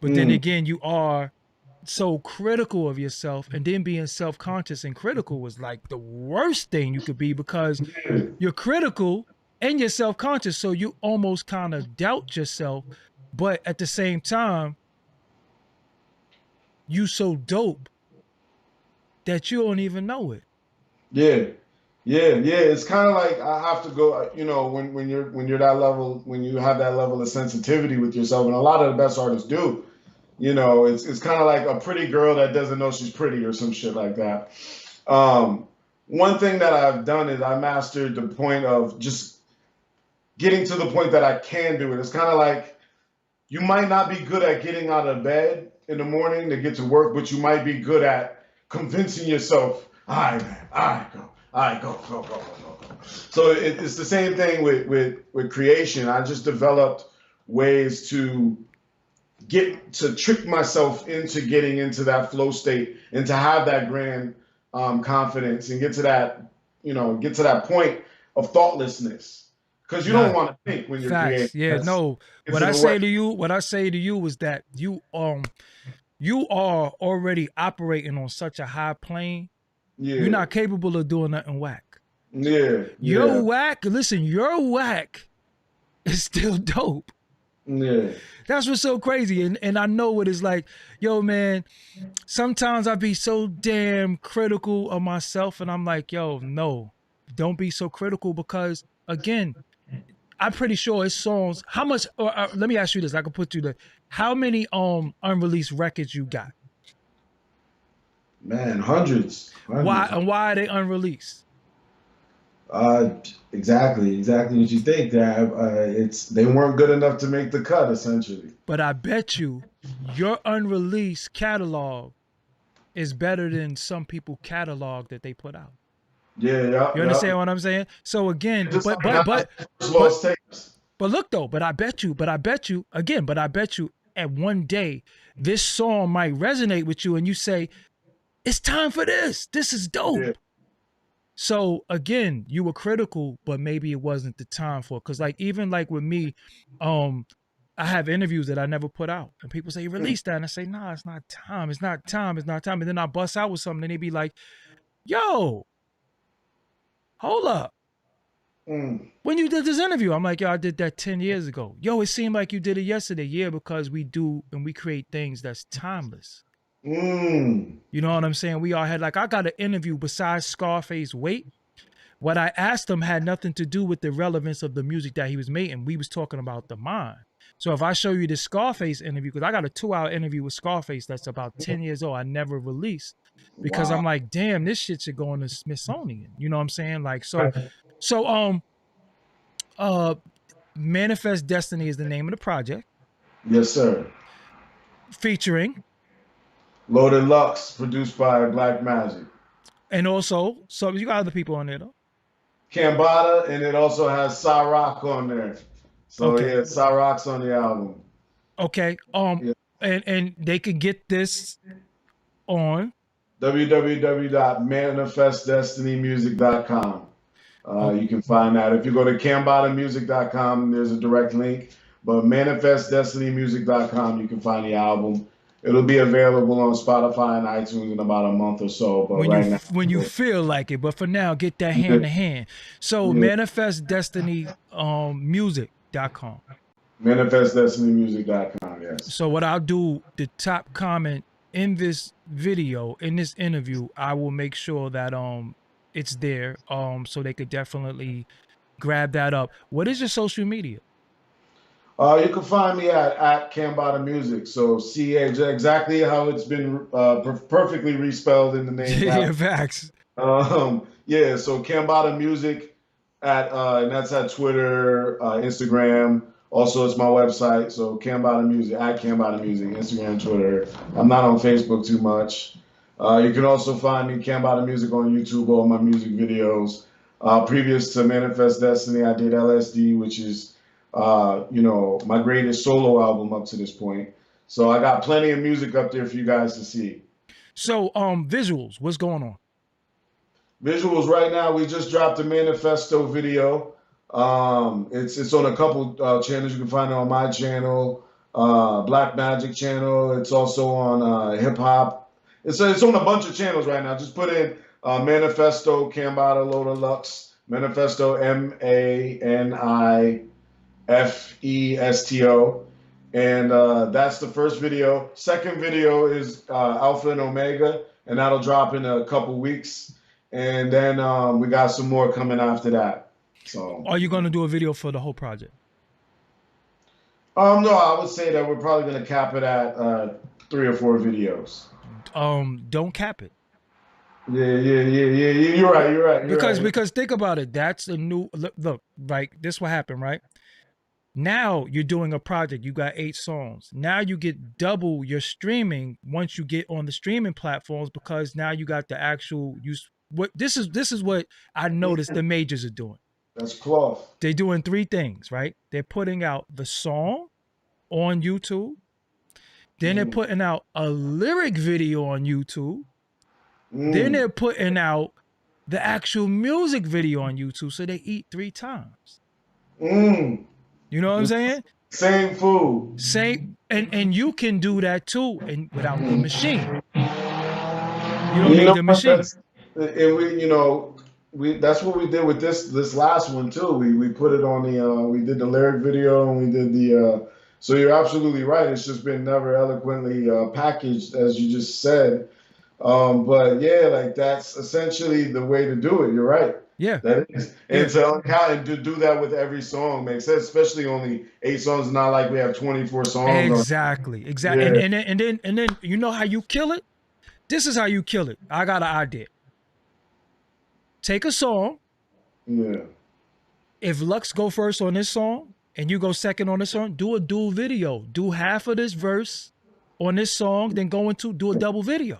but then Mm. again, you are so critical of yourself, and then being self-conscious and critical was like the worst thing you could be because Yeah. you're critical and you're self-conscious, so you almost kind of doubt yourself, but at the same time you so dope that you don't even know it. Yeah, yeah. It's kind of like I have to go. When you're that level, when you have that level of sensitivity with yourself, and a lot of the best artists do. It's kind of like a pretty girl that doesn't know she's pretty or some shit like that. Um, One thing that I've done is I mastered the point of just getting to the point that I can do it. It's kind of like you might not be good at getting out of bed in the morning to get to work, but you might be good at convincing yourself, all right, man, all right, go. All right, go. So it's the same thing with creation. I just developed ways to get to trick myself into getting into that flow state and to have that grand confidence and get to that point of thoughtlessness because you don't Nah, want to think when you're creating. facts. Yeah, That's no. gets in the way. What I say to you was that you you are already operating on such a high plane. You're Yeah. not capable of doing nothing whack. Yeah. Your Yeah. whack, listen, your whack is still dope. Yeah. That's what's so crazy. And I know what it's like. Yo, man, sometimes I be so damn critical of myself, and I'm like, yo, no, don't be so critical because again, I'm pretty sure it's songs. How much? Let me ask you this. I can put you there. How many unreleased records you got? Man, hundreds, Why hundreds. and why are they unreleased? Uh, exactly what you think. That it's they weren't good enough to make the cut, essentially. But I bet you your unreleased catalog is better than some people catalog that they put out. Yeah, You yeah, yeah. understand what I'm saying? So again, Just but like but Nas' but first but lost tapes. but look though, but I bet you again, but I bet you at one day this song might resonate with you and you say, it's time for this. This is Yeah, dope. So again, you were critical, but maybe it wasn't the time for it. Cause like even like with me, um, I have interviews that I never put out. And people say, release that. And I say, nah, it's not time. It's not time. It's not time. And then I bust out with something and they be like, yo, hold up. mm, When you did this interview, I'm like, yo, I did that 10 years ago. Yo, it seemed like you did it yesterday. Yeah, because we do and we create things that's timeless. mm. You know what I'm saying? We all had like, I got an interview besides Scarface Wait. What I asked him had nothing to do with the relevance of the music that he was making. We was talking about the mind. So if I show you the Scarface interview, because I got a 2-hour interview with Scarface that's about 10 years old, I never released because Wow. I'm like, damn, this shit should go in the Smithsonian. You know what I'm saying? Like, so uh Manifest Destiny is the name of the project, Yes, sir. featuring Loaded Lux, produced by Black Magic. and also so you got other people on there though. Cambata, and it also has Cyrock on there. So Okay. yeah, Cyrock's on the album. Okay. Yeah. And they could get this on www.manifestdestinymusic.com. oh, You can find that. If you go to cambatamusic.com, there's a direct link. But manifestdestinymusic.com, you can find the album. It'll be available on Spotify and iTunes in about a month or so. But right now, when you feel like it. But for now, get that hand to hand. So yeah, Manifest Destiny music.com. manifestdestinymusic.com. Yes. So what I'll do, the top comment in this video, in this interview, I will make sure that it's there. So they could definitely grab that up. What is your social media? You can find me at Cambata Music. So exactly how it's been perfectly respelled in the name now. Yeah, facts. Yeah, so Cambata Music and that's at Twitter, Instagram. Also, it's my website. So Cambata Music at Cambata Music, Instagram, Twitter. I'm not on Facebook too much. You can also find me Cambata Music on YouTube, all my music videos. Previous to Manifest Destiny, I did LSD, which is my greatest solo album up to this point. So I got plenty of music up there for you guys to see. So visuals, what's going on? Visuals right now, we just dropped a manifesto video. It's on a couple channels. You can find it on my channel, Black Magic channel. It's also on hip hop. It's on a bunch of channels right now. Just put in Manifesto Cambata Loaded Lux. Manifesto Manifesto. And that's the first video. Second video is Alpha and Omega, and that'll drop in a couple weeks. And then we got some more coming after that. So Are you going to do a video for the whole project? no, I would say that we're probably going to cap it at 3 or 4 videos. Don't cap it. Yeah. You're right. Because think about it. That's a new look. Like this will happen, right? Now you're doing a project. You got 8 songs. Now you get double your streaming once you get on the streaming platforms because now you got the actual use. What this is what I noticed the majors are doing. That's cloth. They're doing 3 things, right? They're putting out the song on YouTube. Then they're putting out a lyric video on YouTube. Then they're putting out the actual music video on YouTube. So they eat 3 times. You know what I'm saying? Same food. Same, and you can do that too, and without the machine. You don't You need know the what? machine. And we, we that's what we did with this last one too. We put it on the we did the lyric video and we did the so you're absolutely right. It's just been never eloquently packaged as you just said. But yeah, like that's essentially the way to do it. You're right. Yeah, That is, yeah. and to do that with every song makes sense. Especially only 8 songs. Not like we have 24 songs on. Exactly, exactly. Yeah, And then you know how you kill it? This is how you kill it. I got an idea. Take a song. yeah, If Lux go first on this song and you go second on this song, do a dual video. Do half of this verse on this song, then go into do a double video.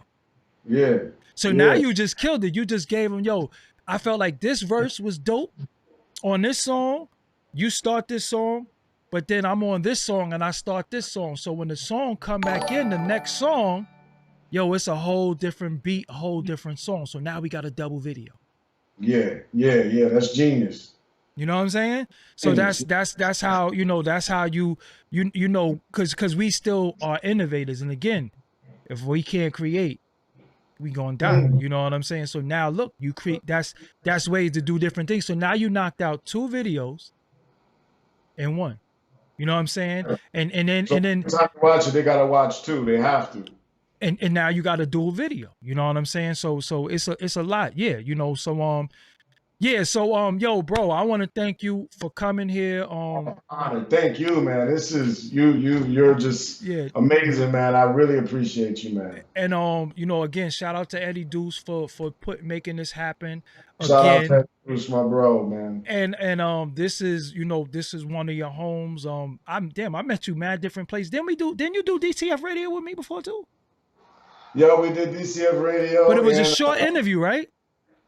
yeah, So now yeah, you just killed it. You just gave him, yo, I felt like this verse was dope on this song. You start this song, but then I'm on this song and I start this song. So when the song come back in, the next song, yo, it's a whole different beat, a whole different song. So now we got a double video. yeah, yeah, yeah. That's genius. You know what I'm saying? So Genius. that's how that's how you know because we still are innovators. And again, if we can't create, we gonna die. Mm. You know what I'm saying? So now look, you create that's ways to do different things. So now you knocked out 2 videos in one. You know what I'm saying? So And then every time you watch it, they gotta watch too. They have to. and now you got a dual video. You know what I'm saying? So it's a lot. Yeah, you know, so yeah, so yo, bro, I want to thank you for coming here. Honor. Thank you, man. This is you're just Yeah, amazing, man. I really appreciate you, man. and you know, again, shout out to Eddie Deuce for making this happen Shout out again. to Bruce, my bro, man. And this is, you know, this is one of your homes. I met you mad different places. Didn't you do DTF radio with me before too? Yeah, we did DCF radio, But it was a and short interview, right?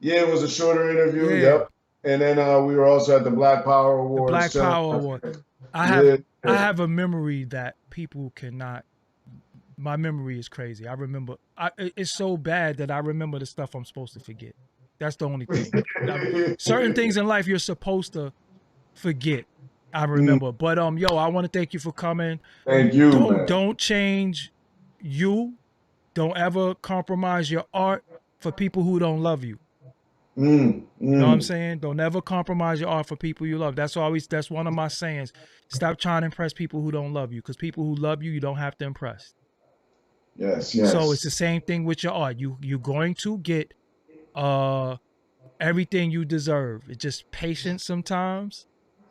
yeah, it was a shorter interview. Yeah, Yep. And then we were also at the Black Power the Awards. Black Power Award. Yeah, I have a memory that people cannot. My memory is crazy. I remember. It's so bad that I remember the stuff I'm supposed to forget. That's the only thing. Certain things in life you're supposed to forget. I remember. But yo, I want to thank you for coming. Thank you, man. Don't change you. Don't ever compromise your art for people who don't love you. You know what I'm saying? Don't ever compromise your art for people you love. That's one of my sayings. Stop trying to impress people who don't love you, because people who love you, you don't have to impress. Yes, yes. So it's the same thing with your art. You're going to get everything you deserve. It's just patience sometimes.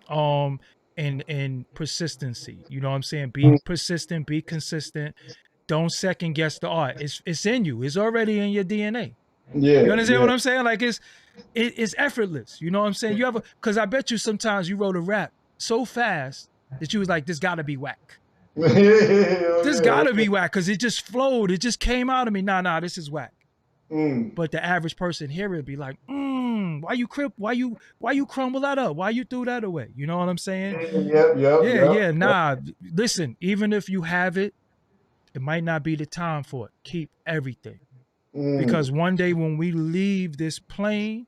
And persistency. You know what I'm saying? Be persistent, be consistent. Don't second guess the art. It's in you. It's already in your DNA. Yeah. You understand what I'm saying? Like it's effortless. You know what I'm saying? Because I bet you sometimes you wrote a rap so fast that you was like, this gotta be whack. This gotta be whack, because it just flowed. It just came out of me. Nah, this is whack. But the average person here would be like, why you crumble that up? Why you threw that away? You know what I'm saying? Yep. Nah, listen, even if you have it, it might not be the time for it. Keep everything. Because one day when we leave this plane,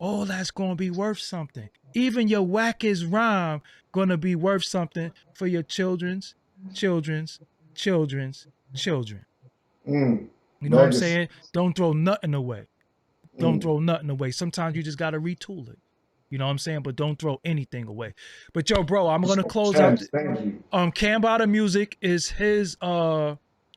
all that's going to be worth something. Even your wackest rhyme going to be worth something for your children's children. You know what I'm saying? Don't throw nothing away. Don't throw nothing away. Sometimes you just got to retool it. You know what I'm saying? But don't throw anything away. But yo, bro, I'm going to close out. Thank you. Cambata Music is his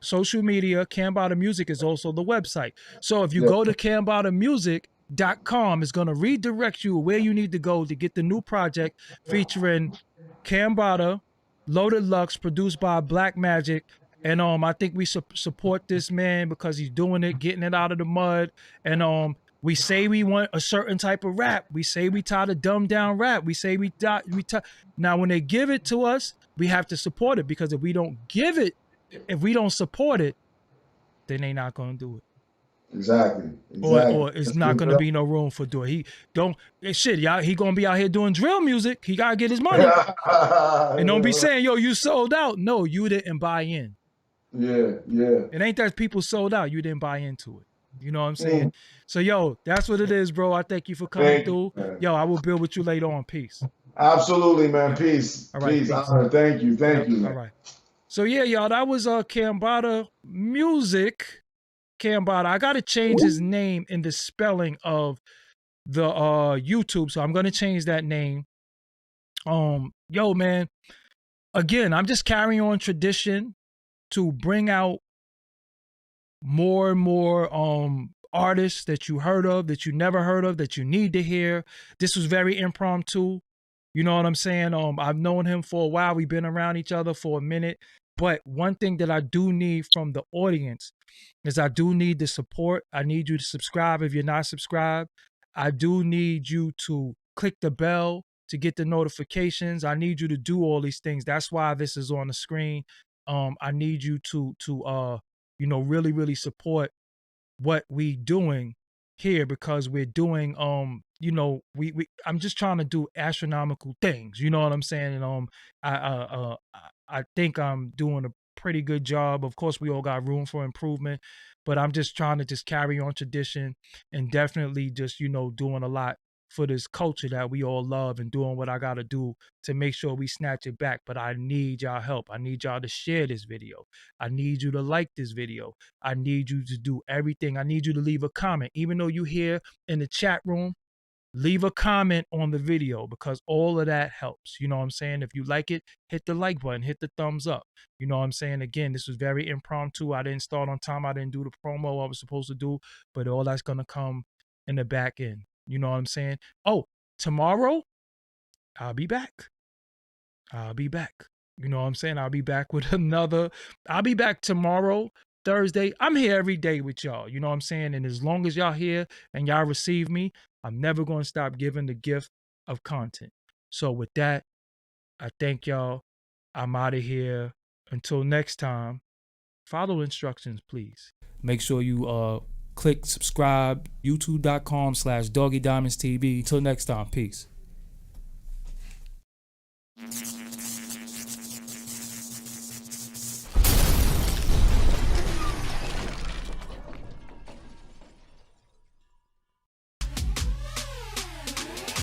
social media. Cambata Music is also the website. So if you go to cambatamusic.com, it's going to redirect you where you need to go to get the new project featuring Cambatta, Loaded Lux, produced by Black Magic. And I think we support this man because he's doing it, getting it out of the mud. And we say we want a certain type of rap. We say we tired of dumbed down rap. We say now when they give it to us, we have to support it, because if we don't support it, then they not gonna do it. Exactly. Or it's not gonna be no room for doing. He gonna be out here doing drill music. He gotta get his money. And don't be saying, yo, you sold out. No, you didn't buy in. Yeah. It ain't that people sold out. You didn't buy into it. You know what I'm saying? So, yo, that's what it is, bro. I thank you for coming through. Yo, I will build with you later on. Peace. Absolutely, man. Yep. Peace. All right, Peace. peace. Thank you. Thank Yep. you, All man. right. So yeah, y'all, that was Cambata Music. Cambata. I gotta change his name in the spelling of the YouTube, so I'm gonna change that name. Yo, man. Again, I'm just carrying on tradition to bring out more and more artists that you heard of, that you never heard of, that you need to hear. This was very impromptu. You know what I'm saying? I've known him for a while. We've been around each other for a minute. But one thing that I do need from the audience is I do need the support. I need you to subscribe if you're not subscribed. I do need you to click the bell to get the notifications. I need you to do all these things. That's why this is on the screen. I need you to really, really support what we doing here, because we're doing we I'm just trying to do astronomical things, you know what I'm saying? And I think I'm doing a pretty good job. Of course we all got room for improvement, but I'm just trying to just carry on tradition and definitely just doing a lot for this culture that we all love, and doing what I got to do to make sure we snatch it back. But I need y'all help. I need y'all to share this video. I need you to like this video. I need you to do everything. I need you to leave a comment. Even though you here in the chat room, leave a comment on the video, because all of that helps. You know what I'm saying? If you like it, hit the like button, hit the thumbs up. You know what I'm saying? Again, this was very impromptu. I didn't start on time. I didn't do the promo I was supposed to do, but all that's going to come in the back end. You know what I'm saying? Oh, tomorrow, I'll be back. I'll be back. You know what I'm saying? I'll be back with I'll be back tomorrow, Thursday. I'm here every day with y'all. You know what I'm saying? And as long as y'all here and y'all receive me, I'm never going to stop giving the gift of content. So with that, I thank y'all. I'm out of here. Until next time, follow instructions, please. Make sure you click subscribe, youtube.com/Doggie Diamonds TV. Until next time, peace.